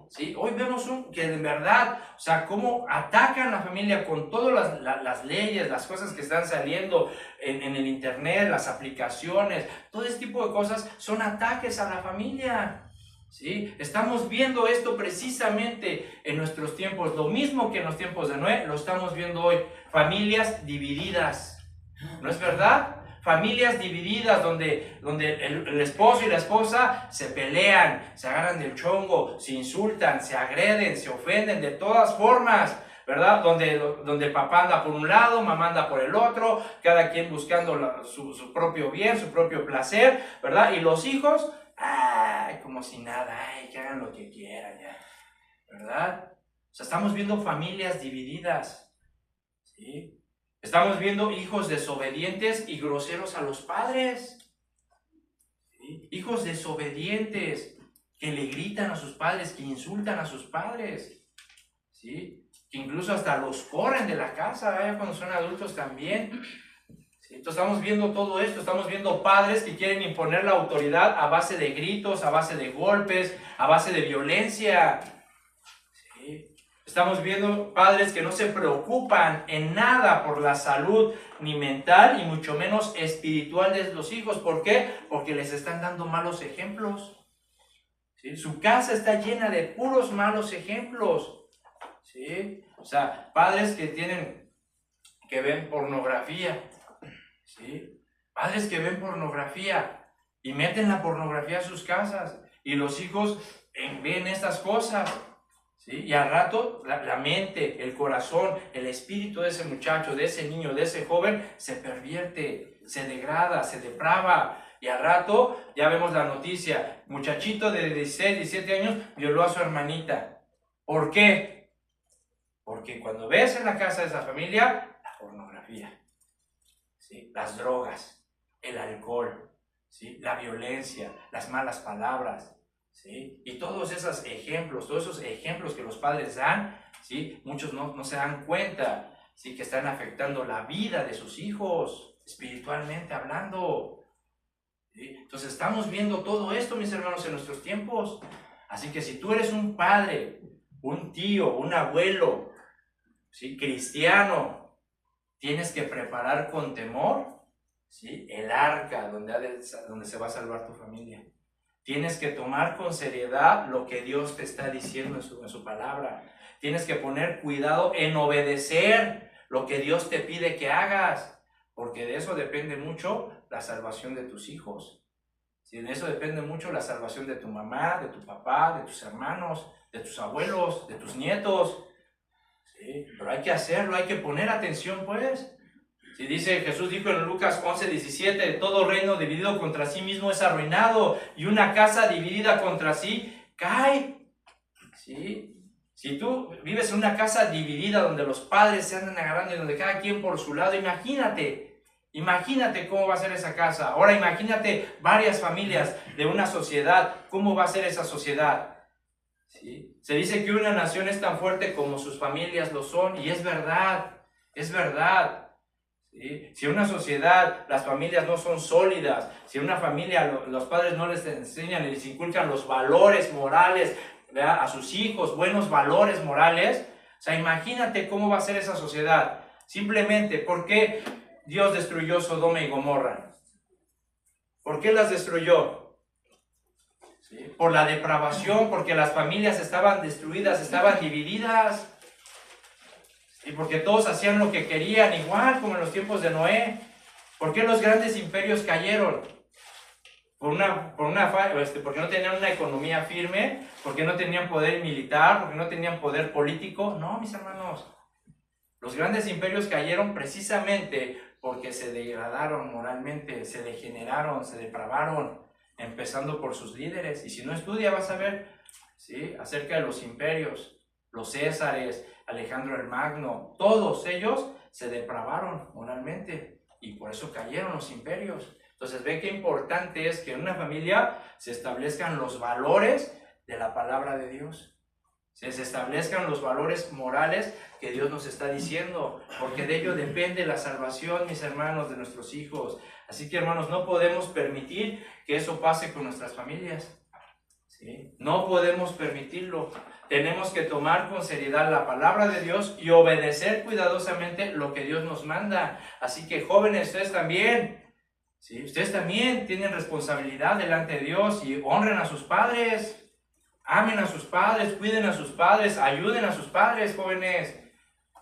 ¿Sí? Hoy vemos que de verdad, o sea, cómo atacan la familia con todas las leyes, las cosas que están saliendo en el internet, las aplicaciones, todo este tipo de cosas son ataques a la familia, ¿sí? Estamos viendo esto precisamente en nuestros tiempos, lo mismo que en los tiempos de Noé, lo estamos viendo hoy, familias divididas, ¿no es verdad? Familias divididas donde el esposo y la esposa se pelean, se agarran del chongo, se insultan, se agreden, se ofenden de todas formas, ¿verdad? Donde papá anda por un lado, mamá anda por el otro, cada quien buscando su propio bien, su propio placer, ¿verdad? Y los hijos, ¡ay! Como si nada, ¡ay! Que hagan lo que quieran ya, ¿verdad? O sea, estamos viendo familias divididas, ¿sí? Estamos viendo hijos desobedientes y groseros a los padres, ¿sí? Hijos desobedientes que le gritan a sus padres, que insultan a sus padres, ¿sí? Que incluso hasta los corren de la casa, ¿eh? Cuando son adultos también, ¿sí? Entonces estamos viendo todo esto, estamos viendo padres que quieren imponer la autoridad a base de gritos, a base de golpes, a base de violencia, ¿sí? Estamos viendo padres que no se preocupan en nada por la salud ni mental y mucho menos espiritual de los hijos. ¿Por qué? Porque les están dando malos ejemplos, ¿sí? Su casa está llena de puros malos ejemplos, ¿sí? O sea, padres que ven pornografía, ¿sí? Padres que ven pornografía y meten la pornografía a sus casas y los hijos ven estas cosas, ¿sí? Y al rato la mente, el corazón, el espíritu de ese muchacho, de ese niño, de ese joven se pervierte, se degrada, se deprava. Y al rato ya vemos la noticia, muchachito de 16, 17 años violó a su hermanita. ¿Por qué? Porque cuando ves en la casa de esa familia, la pornografía, ¿sí? Las drogas, el alcohol, ¿sí? La violencia, las malas palabras, ¿sí? Y todos esos ejemplos que los padres dan, ¿sí? Muchos no se dan cuenta, ¿sí? Que están afectando la vida de sus hijos, espiritualmente hablando, ¿sí? Entonces estamos viendo todo esto, mis hermanos, en nuestros tiempos. Así que si tú eres un padre, un tío, un abuelo, ¿sí? Cristiano, tienes que preparar con temor, ¿sí? El arca donde se va a salvar tu familia. Tienes que tomar con seriedad lo que Dios te está diciendo en su palabra. Tienes que poner cuidado en obedecer lo que Dios te pide que hagas, porque de eso depende mucho la salvación de tus hijos. ¿Sí? De eso depende mucho la salvación de tu mamá, de tu papá, de tus hermanos, de tus abuelos, de tus nietos. ¿sí? Pero hay que hacerlo, hay que poner atención, pues. Si dice, Jesús dijo en Lucas 11:17, todo reino dividido contra sí mismo es arruinado, y una casa dividida contra sí cae. ¿Sí? Si tú vives en una casa dividida donde los padres se andan agarrando y donde cada quien por su lado, imagínate cómo va a ser esa casa. Ahora imagínate varias familias de una sociedad, cómo va a ser esa sociedad. ¿Sí? Se dice que una nación es tan fuerte como sus familias lo son, y es verdad, es verdad. ¿Sí? Si una sociedad, las familias no son sólidas, si una familia los padres no les enseñan y les inculcan los valores morales, ¿verdad?, a sus hijos, buenos valores morales, o sea, imagínate cómo va a ser esa sociedad. Simplemente, ¿por qué Dios destruyó Sodoma y Gomorra? ¿Por qué las destruyó? ¿Sí? Por la depravación, porque las familias estaban destruidas, estaban divididas. Y porque todos hacían lo que querían, igual como en los tiempos de Noé. ¿Por qué los grandes imperios cayeron? Porque no tenían una economía firme, porque no tenían poder militar, porque no tenían poder político. No, mis hermanos. Los grandes imperios cayeron precisamente porque se degradaron moralmente, se degeneraron, se depravaron, empezando por sus líderes. Y si no estudia, vas a ver, ¿sí?, acerca de los imperios, los Césares, Alejandro el Magno, todos ellos se depravaron moralmente y por eso cayeron los imperios. Entonces ve qué importante es que en una familia se establezcan los valores de la palabra de Dios. Se establezcan los valores morales que Dios nos está diciendo, porque de ello depende la salvación, mis hermanos, de nuestros hijos. Así que, hermanos, no podemos permitir que eso pase con nuestras familias. ¿Sí? No podemos permitirlo. Tenemos que tomar con seriedad la palabra de Dios y obedecer cuidadosamente lo que Dios nos manda. Así que, jóvenes, ustedes también, ¿sí?, ustedes también tienen responsabilidad delante de Dios y honren a sus padres. Amen a sus padres, cuiden a sus padres, ayuden a sus padres, jóvenes.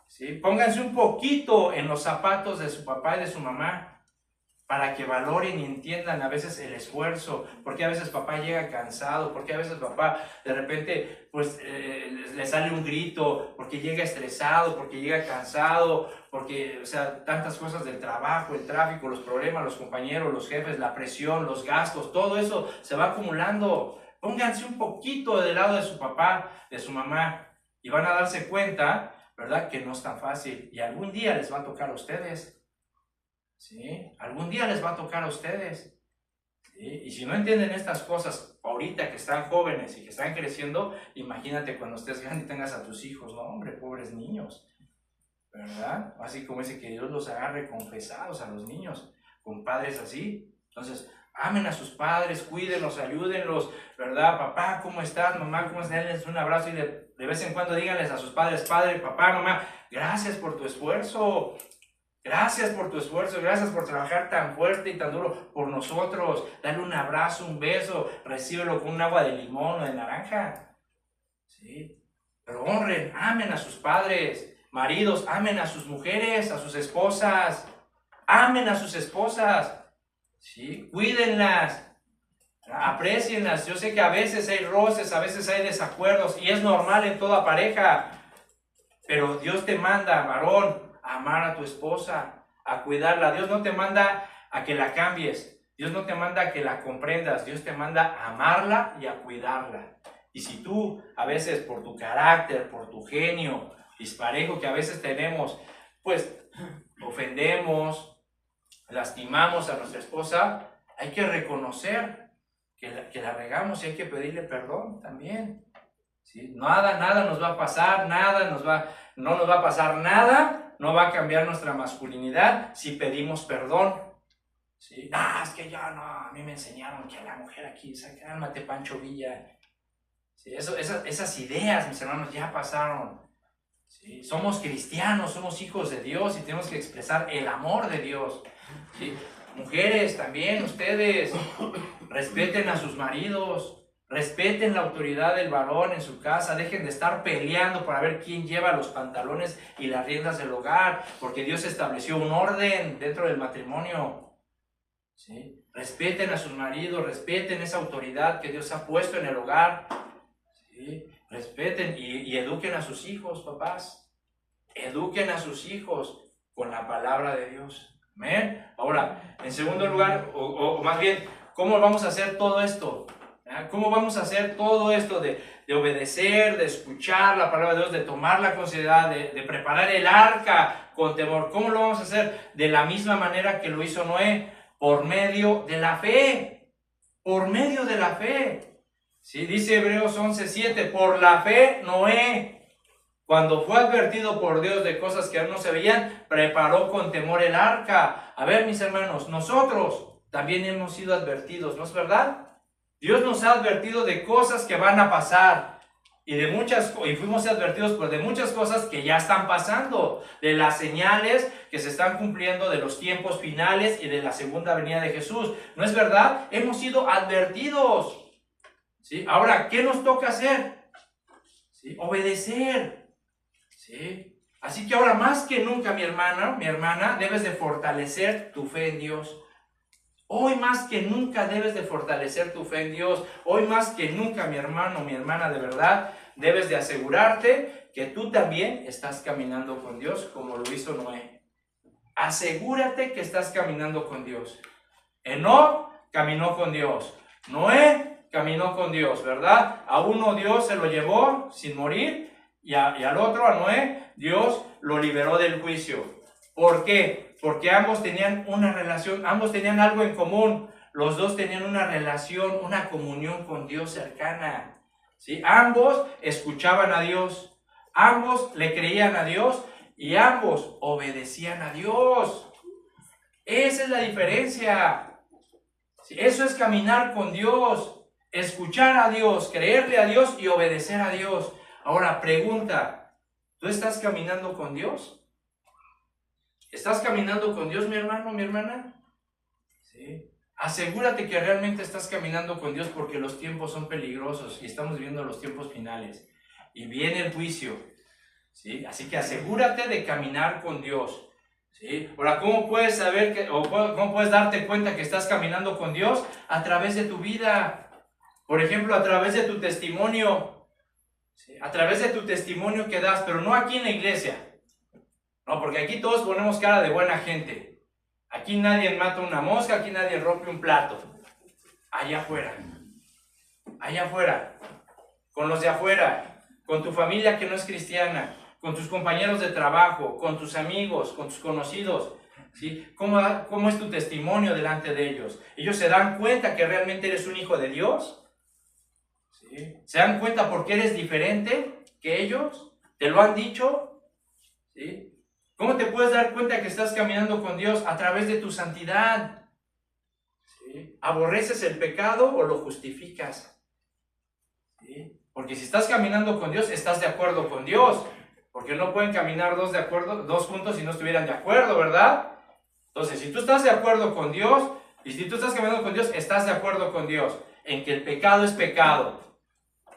¿Sí? Pónganse un poquito en los zapatos de su papá y de su mamá para que valoren y entiendan a veces el esfuerzo, porque a veces papá llega cansado, porque a veces papá de repente pues le sale un grito, porque llega estresado, porque llega cansado, porque, o sea, tantas cosas del trabajo, el tráfico, los problemas, los compañeros, los jefes, la presión, los gastos, todo eso se va acumulando. Pónganse un poquito del lado de su papá, de su mamá, y van a darse cuenta, ¿verdad?, que no es tan fácil. Y algún día les va a tocar a ustedes. ¿Sí? Algún día les va a tocar a ustedes. ¿Sí? Y si no entienden estas cosas ahorita que están jóvenes y que están creciendo, imagínate cuando estés grande y tengas a tus hijos. No, hombre, pobres niños, ¿verdad? Así como dice que Dios los agarre confesados a los niños, con padres así. Entonces, amen a sus padres, cuídenlos, ayúdenlos, ¿verdad? Papá, ¿cómo estás? Mamá, ¿cómo estás? Denles un abrazo y de vez en cuando díganles a sus padres, padre, papá, mamá, gracias por tu esfuerzo. Gracias por tu esfuerzo, gracias por trabajar tan fuerte y tan duro por nosotros. Dale un abrazo, un beso, recíbelo con un agua de limón o de naranja. ¿Sí? Pero honren, amen a sus padres. Maridos, amen a sus mujeres, a sus esposas. Amen a sus esposas. ¿Sí? Cuídenlas, aprécienlas. Yo sé que a veces hay roces, a veces hay desacuerdos y es normal en toda pareja. Pero Dios te manda, varón, a amar a tu esposa, a cuidarla. Dios no te manda a que la cambies. Dios no te manda a que la comprendas. Dios te manda a amarla y a cuidarla. Y si tú, a veces por tu carácter, por tu genio disparejo que a veces tenemos, pues ofendemos, lastimamos a nuestra esposa, hay que reconocer que la regamos y hay que pedirle perdón también. ¿Sí? Nada nos va a pasar, no nos va a pasar nada, no va a cambiar nuestra masculinidad si pedimos perdón. ¿Sí? Es que ya no, a mí me enseñaron que a la mujer aquí, cálmate, Pancho Villa. ¿Sí? Esas ideas, mis hermanos, ya pasaron. ¿Sí? Somos cristianos, somos hijos de Dios y tenemos que expresar el amor de Dios. ¿Sí? Mujeres también, ustedes, respeten a sus maridos. Respeten la autoridad del varón en su casa, dejen de estar peleando para ver quién lleva los pantalones y las riendas del hogar, porque Dios estableció un orden dentro del matrimonio. ¿Sí? Respeten a sus maridos, respeten esa autoridad que Dios ha puesto en el hogar. ¿Sí? Respeten y eduquen a sus hijos, papás. eduquen a sus hijos con la palabra de Dios. Amén. Ahora, en segundo lugar, o más bien, ¿cómo vamos a hacer todo esto? ¿Cómo vamos a hacer todo esto de obedecer, de escuchar la palabra de Dios, de tomarla con seriedad, de preparar el arca con temor? ¿Cómo lo vamos a hacer? De la misma manera que lo hizo Noé, por medio de la fe. Por medio de la fe. ¿Sí? Dice Hebreos 11:7, por la fe Noé, cuando fue advertido por Dios de cosas que aún no se veían, preparó con temor el arca. A ver, mis hermanos, nosotros también hemos sido advertidos, ¿no es verdad? Dios nos ha advertido de cosas que van a pasar y fuimos advertidos pues, de muchas cosas que ya están pasando, de las señales que se están cumpliendo, de los tiempos finales y de la segunda venida de Jesús. ¿No es verdad? Hemos sido advertidos. ¿Sí? Ahora, ¿qué nos toca hacer? ¿Sí? Obedecer. ¿Sí? Así que ahora más que nunca, mi hermana, debes de fortalecer tu fe en Dios. Hoy más que nunca debes de fortalecer tu fe en Dios. Hoy más que nunca, mi hermano, mi hermana, de verdad, debes de asegurarte que tú también estás caminando con Dios como lo hizo Noé. Asegúrate que estás caminando con Dios. Enoc caminó con Dios. Noé caminó con Dios, ¿verdad? A uno Dios se lo llevó sin morir y al otro, a Noé, Dios lo liberó del juicio. ¿Por qué? Porque ambos tenían una relación, ambos tenían algo en común. Los dos tenían una relación, una comunión con Dios cercana. ¿Sí? Ambos escuchaban a Dios, ambos le creían a Dios y ambos obedecían a Dios. Esa es la diferencia. ¿Sí? Eso es caminar con Dios, escuchar a Dios, creerle a Dios y obedecer a Dios. Ahora, pregunta, ¿tú estás caminando con Dios? ¿Estás caminando con Dios, mi hermano, mi hermana? ¿Sí? Asegúrate que realmente estás caminando con Dios porque los tiempos son peligrosos y estamos viviendo los tiempos finales. Y viene el juicio. ¿Sí? Así que asegúrate de caminar con Dios. ¿Sí? Ahora, ¿cómo puedes saber cómo puedes darte cuenta que estás caminando con Dios? A través de tu vida. Por ejemplo, a través de tu testimonio. ¿Sí? A través de tu testimonio que das, pero no aquí en la iglesia. No, porque aquí todos ponemos cara de buena gente. Aquí nadie mata una mosca, aquí nadie rompe un plato. Allá afuera, con los de afuera, con tu familia que no es cristiana, con tus compañeros de trabajo, con tus amigos, con tus conocidos. ¿Sí? ¿Cómo es tu testimonio delante de ellos? ¿Ellos se dan cuenta que realmente eres un hijo de Dios? ¿Sí? ¿Se dan cuenta porque eres diferente que ellos? ¿Te lo han dicho? ¿Sí? ¿Cómo te puedes dar cuenta que estás caminando con Dios? A través de tu santidad. ¿Sí? ¿Aborreces el pecado o lo justificas? ¿Sí? Porque si estás caminando con Dios, estás de acuerdo con Dios. Porque no pueden caminar dos juntos si no estuvieran de acuerdo, ¿verdad? Entonces, si tú estás de acuerdo con Dios, y si tú estás caminando con Dios, estás de acuerdo con Dios en que el pecado es pecado.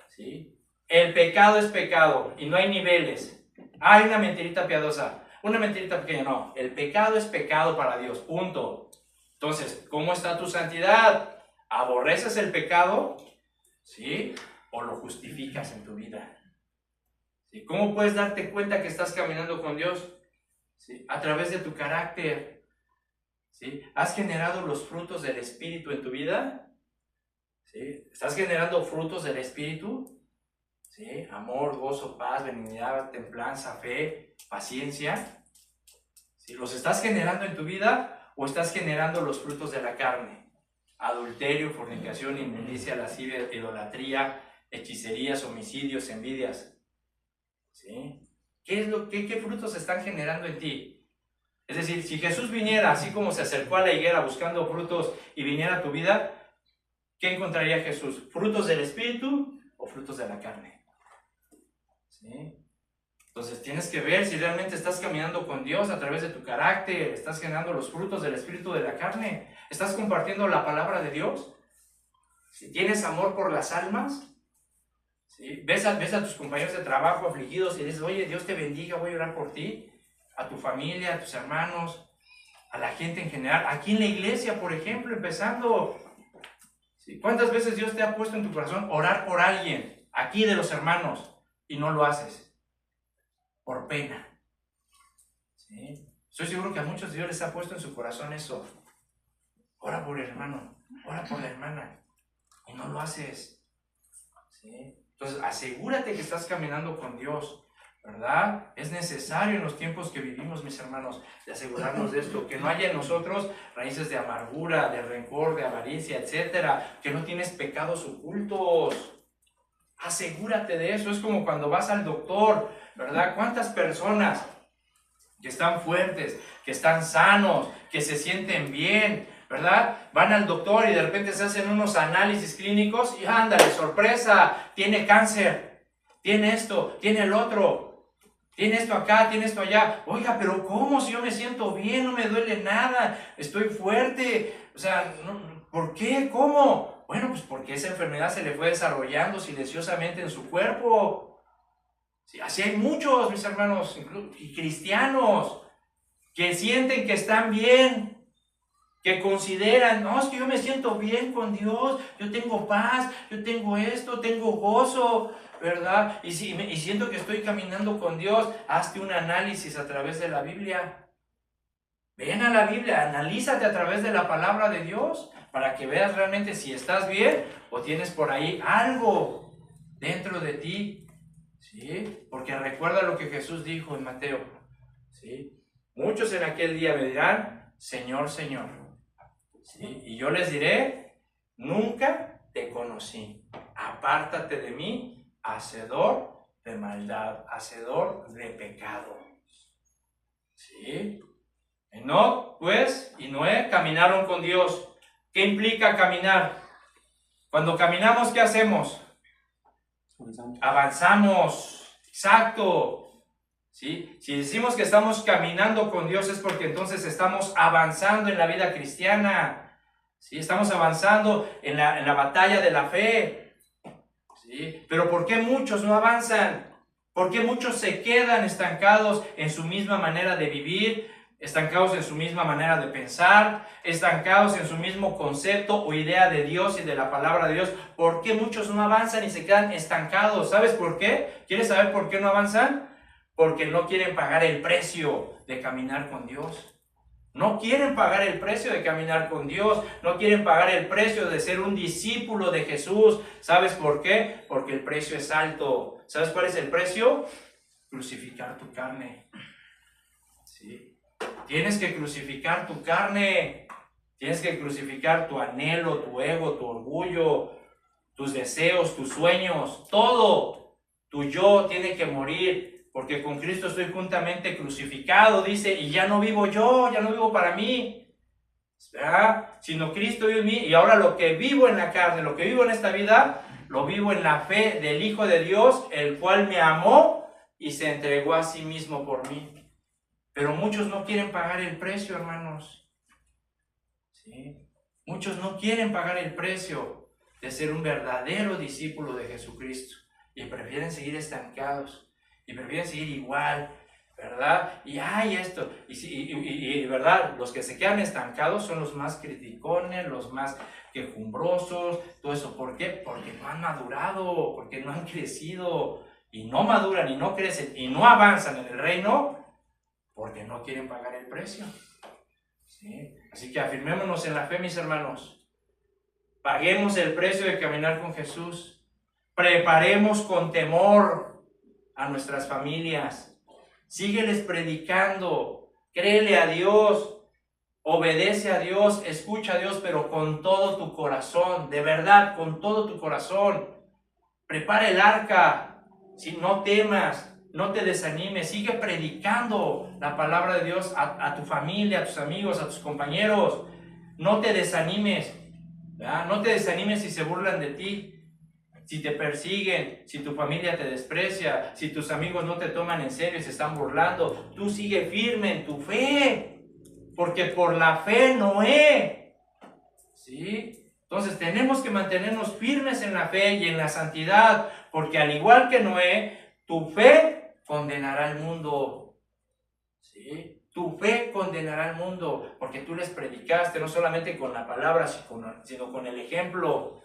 ¿Sí? El pecado es pecado y no hay niveles. Hay una mentirita piadosa. Una mentirita pequeña, no. El pecado es pecado para Dios, punto. Entonces, ¿cómo está tu santidad? ¿Aborreces el pecado? ¿Sí? ¿O lo justificas en tu vida? ¿Sí? ¿Cómo puedes darte cuenta que estás caminando con Dios? ¿Sí? A través de tu carácter. ¿Sí? ¿Has generado los frutos del Espíritu en tu vida? ¿Sí? ¿Estás generando frutos del Espíritu? ¿Sí? Amor, gozo, paz, benignidad, templanza, fe, paciencia. ¿Sí? ¿Los estás generando en tu vida o estás generando los frutos de la carne? Adulterio, fornicación, inmundicia, lascivia, idolatría, hechicerías, homicidios, envidias. ¿Sí? ¿Qué frutos están generando en ti? Es decir, si Jesús viniera así como se acercó a la higuera buscando frutos y viniera a tu vida, ¿qué encontraría Jesús? ¿Frutos del Espíritu o frutos de la carne? ¿Sí? Entonces tienes que ver si realmente estás caminando con Dios a través de tu carácter, estás generando los frutos del Espíritu de la carne, estás compartiendo la palabra de Dios, si tienes amor por las almas, ¿sí? ves a tus compañeros de trabajo afligidos y dices, oye, Dios te bendiga, voy a orar por ti, a tu familia, a tus hermanos, a la gente en general, aquí en la iglesia, por ejemplo, empezando. ¿Sí? ¿Cuántas veces Dios te ha puesto en tu corazón orar por alguien, aquí de los hermanos, y no lo haces? Por pena. ¿Sí? Estoy seguro que a muchos Dios les ha puesto en su corazón eso. Ora por el hermano, ora por la hermana, y no lo haces. ¿Sí? Entonces, asegúrate que estás caminando con Dios, ¿verdad? Es necesario en los tiempos que vivimos, mis hermanos, de asegurarnos de esto, que no haya en nosotros raíces de amargura, de rencor, de avaricia, etcétera, que no tienes pecados ocultos. Asegúrate de eso. Es como cuando vas al doctor, ¿verdad? ¿Cuántas personas que están fuertes, que están sanos, que se sienten bien, ¿verdad? Van al doctor y de repente se hacen unos análisis clínicos y ándale, sorpresa, tiene cáncer, tiene esto, tiene el otro, tiene esto acá, tiene esto allá. Oiga, pero ¿cómo? Si yo me siento bien, no me duele nada, estoy fuerte. O sea, ¿por qué? ¿Cómo? Bueno, pues porque esa enfermedad se le fue desarrollando silenciosamente en su cuerpo. Sí, así hay muchos, mis hermanos, y cristianos, que sienten que están bien, que consideran, no, es que yo me siento bien con Dios, yo tengo paz, yo tengo esto, tengo gozo, ¿verdad? Y siento que estoy caminando con Dios. Hazte un análisis a través de la Biblia. Ven a la Biblia, analízate a través de la palabra de Dios para que veas realmente si estás bien o tienes por ahí algo dentro de ti. ¿Sí? Porque recuerda lo que Jesús dijo en Mateo. ¿Sí? Muchos en aquel día me dirán, Señor, Señor. ¿Sí? Y yo les diré, nunca te conocí. Apártate de mí, hacedor de maldad, hacedor de pecado. ¿Sí? Enoc, pues, y Noé caminaron con Dios. ¿Qué implica caminar? Cuando caminamos, ¿qué hacemos? Avanzamos, exacto. ¿Sí? Si decimos que estamos caminando con Dios es porque entonces estamos avanzando en la vida cristiana. ¿Sí? Estamos avanzando en la batalla de la fe. ¿Sí? Pero ¿por qué muchos no avanzan? ¿Por qué muchos se quedan estancados en su misma manera de vivir? Estancados en su misma manera de pensar, estancados en su mismo concepto o idea de Dios y de la palabra de Dios. ¿Por qué muchos no avanzan y se quedan estancados? ¿Sabes por qué? ¿Quieres saber por qué no avanzan? Porque no quieren pagar el precio de caminar con Dios. No quieren pagar el precio de caminar con Dios, no quieren pagar el precio de ser un discípulo de Jesús. ¿Sabes por qué? Porque el precio es alto. ¿Sabes cuál es el precio? Crucificar tu carne. ¿Sí? Tienes que crucificar tu carne, tienes que crucificar tu anhelo, tu ego, tu orgullo, tus deseos, tus sueños, todo. Tu yo tiene que morir, porque con Cristo estoy juntamente crucificado, dice, y ya no vivo yo, ya no vivo para mí, ¿verdad? Sino Cristo vive en mí, y ahora lo que vivo en la carne, lo que vivo en esta vida, lo vivo en la fe del Hijo de Dios, el cual me amó y se entregó a sí mismo por mí. Pero muchos no quieren pagar el precio, hermanos. ¿Sí? Muchos no quieren pagar el precio de ser un verdadero discípulo de Jesucristo. Y prefieren seguir estancados. Y prefieren seguir igual, ¿verdad? Y hay esto. Y ¿verdad? Los que se quedan estancados son los más criticones, los más quejumbrosos, todo eso. ¿Por qué? Porque no han madurado, porque no han crecido. Y no maduran, y no crecen, y no avanzan en el reino, porque no quieren pagar el precio. ¿Sí? Así que afirmémonos en la fe, mis hermanos. Paguemos el precio de caminar con Jesús. Preparemos con temor a nuestras familias. Sígueles predicando. Créele a Dios. Obedece a Dios. Escucha a Dios, pero con todo tu corazón. De verdad, con todo tu corazón. Prepara el arca. Si no temas. No te desanimes, sigue predicando la palabra de Dios a tu familia, a tus amigos, a tus compañeros. No te desanimes, ¿verdad? No te desanimes si se burlan de ti, si te persiguen, si tu familia te desprecia, si tus amigos no te toman en serio y se están burlando. Tú sigue firme en tu fe, porque por la fe Noé, ¿sí? Entonces tenemos que mantenernos firmes en la fe y en la santidad, porque al igual que Noé, tu fe condenará al mundo. ¿Sí? Tu fe condenará al mundo, porque tú les predicaste no solamente con la palabra, sino con el ejemplo.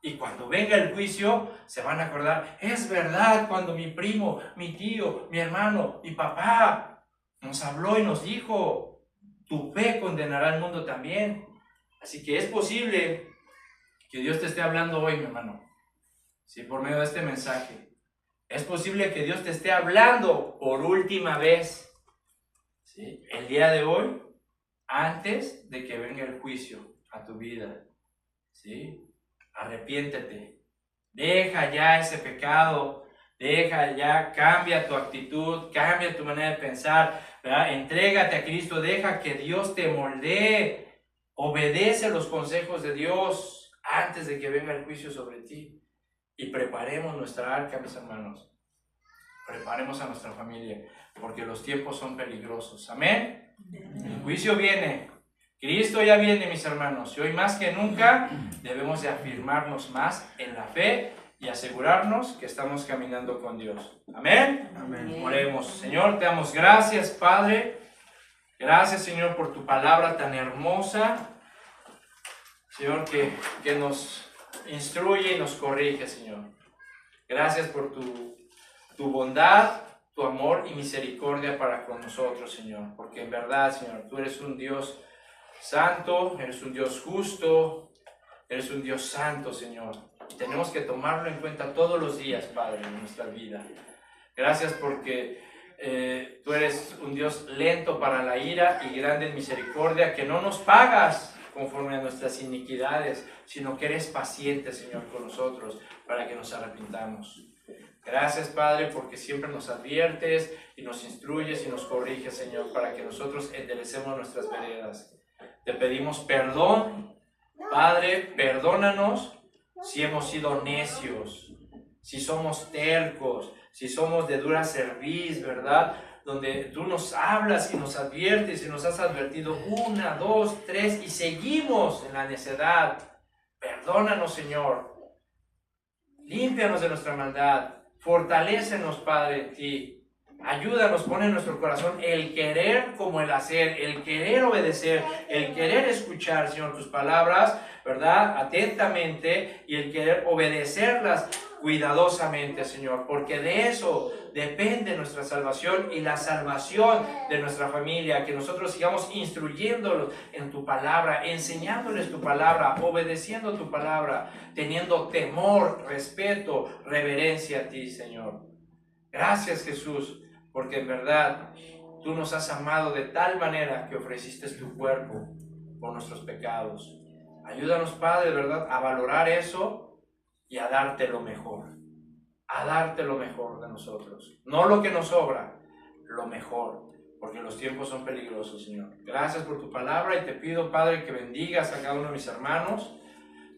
Y cuando venga el juicio, se van a acordar, es verdad, cuando mi primo, mi tío, mi hermano, mi papá Nos habló y nos dijo, tu fe condenará al mundo también. Así que es posible que Dios te esté hablando hoy, mi hermano, sí, por medio de este mensaje. Es posible que Dios te esté hablando por última vez, ¿sí? El día de hoy, antes de que venga el juicio a tu vida, ¿sí? Arrepiéntete, deja ya ese pecado, deja ya, cambia tu actitud, cambia tu manera de pensar, ¿verdad? Entrégate a Cristo, deja que Dios te moldee, obedece los consejos de Dios antes de que venga el juicio sobre ti. Y preparemos nuestra arca, mis hermanos, preparemos a nuestra familia, porque los tiempos son peligrosos. Amén. El juicio viene, Cristo ya viene, mis hermanos, y hoy más que nunca debemos de afirmarnos más en la fe y asegurarnos que estamos caminando con Dios. Amén. Amén. Oremos. Señor, te damos gracias, Padre. Gracias, Señor, por tu palabra tan hermosa. Señor, que nos instruye y nos corrige, Señor. Gracias por tu bondad, tu amor y misericordia para con nosotros, Señor. Porque en verdad, Señor, tú eres un Dios santo, eres un Dios justo, eres un Dios santo, Señor. Y tenemos que tomarlo en cuenta todos los días, Padre, en nuestra vida. Gracias porque tú eres un Dios lento para la ira y grande en misericordia, que no nos pagas conforme a nuestras iniquidades, sino que eres paciente, Señor, con nosotros para que nos arrepintamos. Gracias, Padre, porque siempre nos adviertes y nos instruyes y nos corriges, Señor, para que nosotros enderecemos nuestras veredas. Te pedimos perdón, Padre, perdónanos si hemos sido necios, si somos tercos, si somos de dura cerviz, ¿verdad? Donde tú nos hablas y nos adviertes y nos has advertido 1, 2, 3 y seguimos en la necedad. Perdónanos, Señor. Límpianos de nuestra maldad. Fortalécenos, Padre, en ti. Ayúdanos, pon en nuestro corazón el querer como el hacer, el querer obedecer, el querer escuchar, Señor, tus palabras, ¿verdad? Atentamente, y el querer obedecerlas cuidadosamente, Señor, porque de eso depende nuestra salvación y la salvación de nuestra familia, que nosotros sigamos instruyéndolos en tu palabra, enseñándoles tu palabra, obedeciendo tu palabra, teniendo temor, respeto, reverencia a ti, Señor. Gracias, Jesús, porque en verdad tú nos has amado de tal manera que ofreciste tu cuerpo por nuestros pecados. Ayúdanos, Padre, de verdad, a valorar eso y a darte lo mejor de nosotros. No lo que nos sobra, lo mejor, porque los tiempos son peligrosos, Señor. Gracias por tu palabra y te pido, Padre, que bendigas a cada uno de mis hermanos.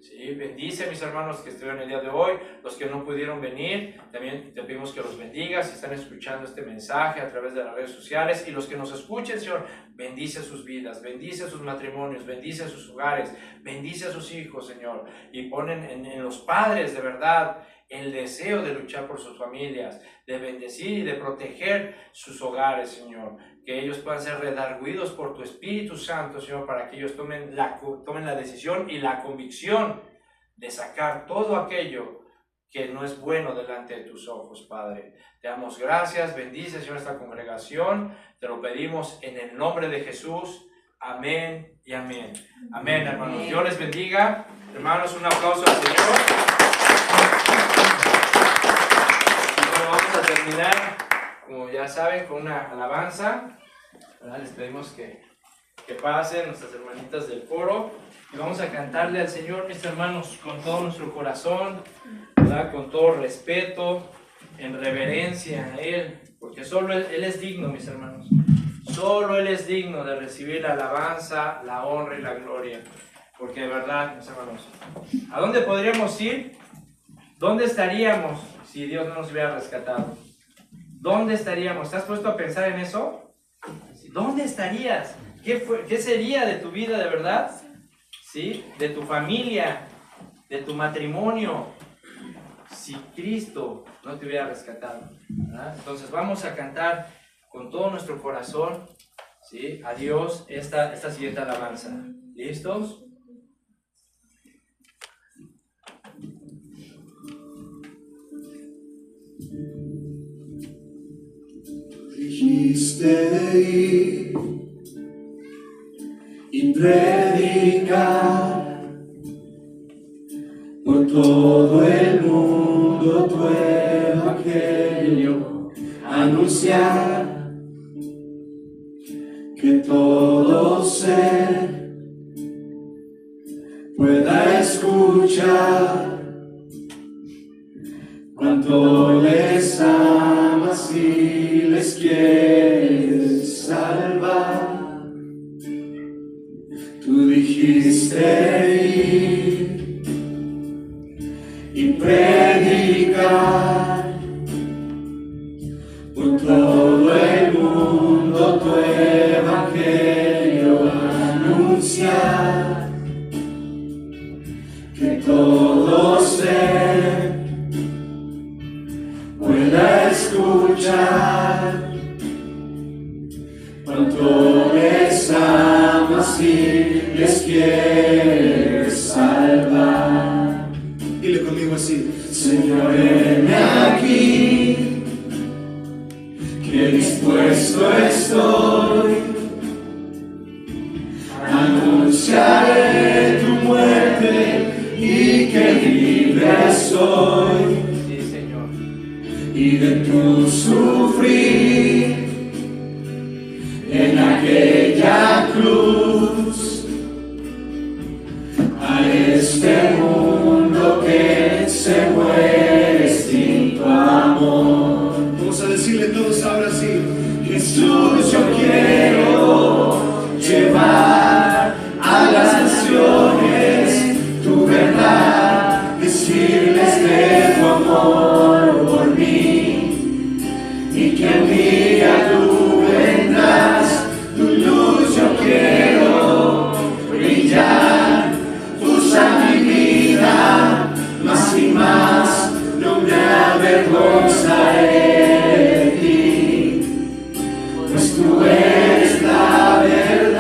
Sí, bendice a mis hermanos que estuvieron el día de hoy, los que no pudieron venir, también te pedimos que los bendigas si están escuchando este mensaje a través de las redes sociales, y los que nos escuchen, Señor, bendice sus vidas, bendice sus matrimonios, bendice sus hogares, bendice a sus hijos, Señor, y ponen en los padres de verdad el deseo de luchar por sus familias, de bendecir y de proteger sus hogares, Señor, que ellos puedan ser redarguidos por tu Espíritu Santo, Señor, para que ellos tomen la decisión y la convicción de sacar todo aquello que no es bueno delante de tus ojos, Padre. Te damos gracias, bendice, Señor, esta congregación, te lo pedimos en el nombre de Jesús, amén y amén. Amén, hermanos, Dios les bendiga, hermanos, un aplauso al Señor. Y bueno, vamos a terminar, como ya saben, con una alabanza, ¿verdad? Les pedimos que pasen nuestras hermanitas del coro y vamos a cantarle al Señor, mis hermanos, con todo nuestro corazón, ¿verdad? Con todo respeto, en reverencia a Él, porque solo Él es digno, mis hermanos. Solo Él es digno de recibir la alabanza, la honra y la gloria, porque de verdad, mis hermanos, ¿a dónde podríamos ir? ¿Dónde estaríamos si Dios no nos hubiera rescatado? ¿Dónde estaríamos? ¿Estás puesto a pensar en eso? ¿Dónde estarías? ¿Qué sería de tu vida de verdad? ¿Sí? De tu familia, de tu matrimonio, si Cristo no te hubiera rescatado, ¿verdad? Entonces vamos a cantar con todo nuestro corazón, ¿sí?, a Dios esta siguiente alabanza. ¿Listos? Registro dijiste ir y predicar por todo el mundo tu evangelio, anunciar que todo ser pueda escuchar cuánto les amas y les quieres salvar. Tú dijiste ir y predicar por todo el mundo tu evangelio, anunciar que todo ser pueda escuchar cuánto les amas y les quieres salvar. Dile conmigo así: Señor, heme aquí, que dispuesto estoy, anunciaré tu muerte y que libre soy, Sí, Señor. y de tu sufrir en aquella cruz a este mundo que se muere sin tu amor. Vamos a decirle todos ahora sí: Jesús, yo quiero llevar a las naciones tu verdad, decirles de tu amor por mí, y que un día tú vendrás, tu luz yo quiero brillar, usa mi vida más y más, no me avergonzaré de ti, pues tú eres la verdad.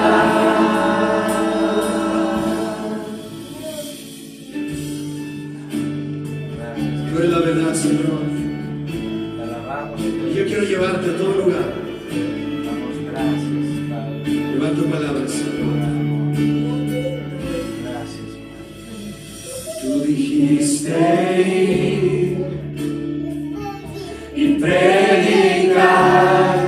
Tú eres la verdad, Señor. Te alabamos, Y yo quiero llevarte a todo lugar. damos gracias, Padre. Llevar tu palabra, Señor. Gracias, Tú dijiste ir y predicar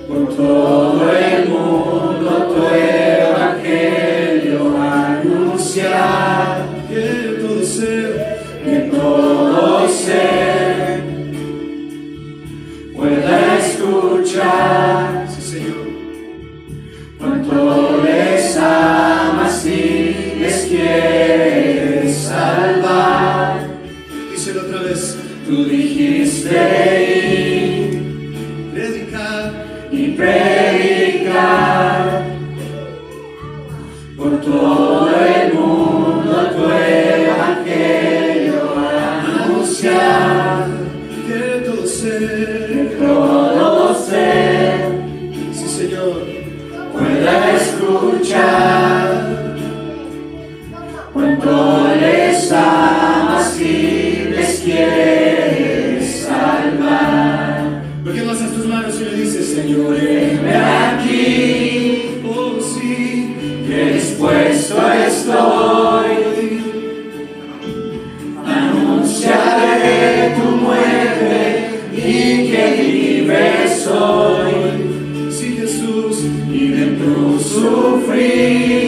por todo el mundo tu evangelio, anunciar que todo ser pueda escuchar, sí, Señor, cuánto les amas y les quieres salvar. Díselo otra vez: tú dijiste ir, predicar por todo el mundo tu evangelio, anunciar que todo ser, sí, Señor, pueda escuchar cuánto les amas y les quieres salvar. ¿Por qué no haces tus manos y le dices: Señor, heme aquí, oh sí, que dispuesto estoy, anunciaré tu muerte y que libre soy, sí, Jesús, y de tu sufrir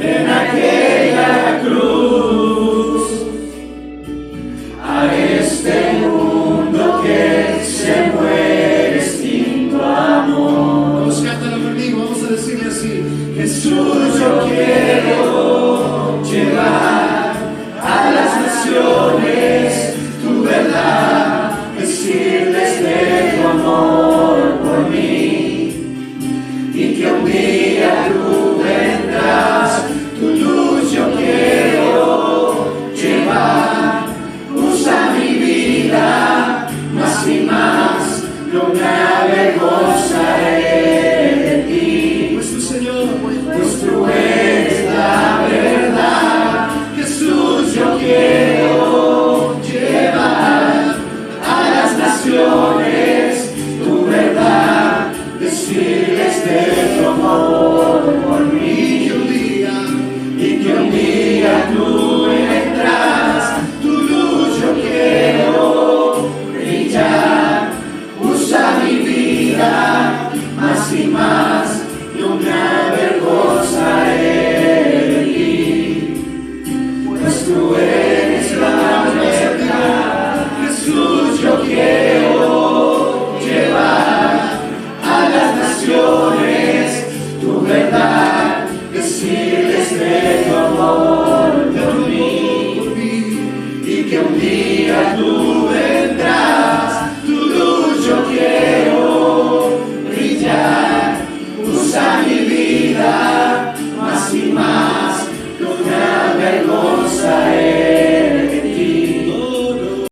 en aquella cruz a este mundo que se muere sin tu amor. Vamos, cántalo conmigo, vamos a decirle así: Jesús, yo quiero llevar a las naciones tu verdad, decirles de tu amor por mí, y que un día tú vendrás, tu luz yo quiero llevar, usa mi vida más y más, no me avergonzaré de ti, pues tu Señor, pues tú eres la verdad. Jesús, yo quiero llevar a las naciones hermosa es.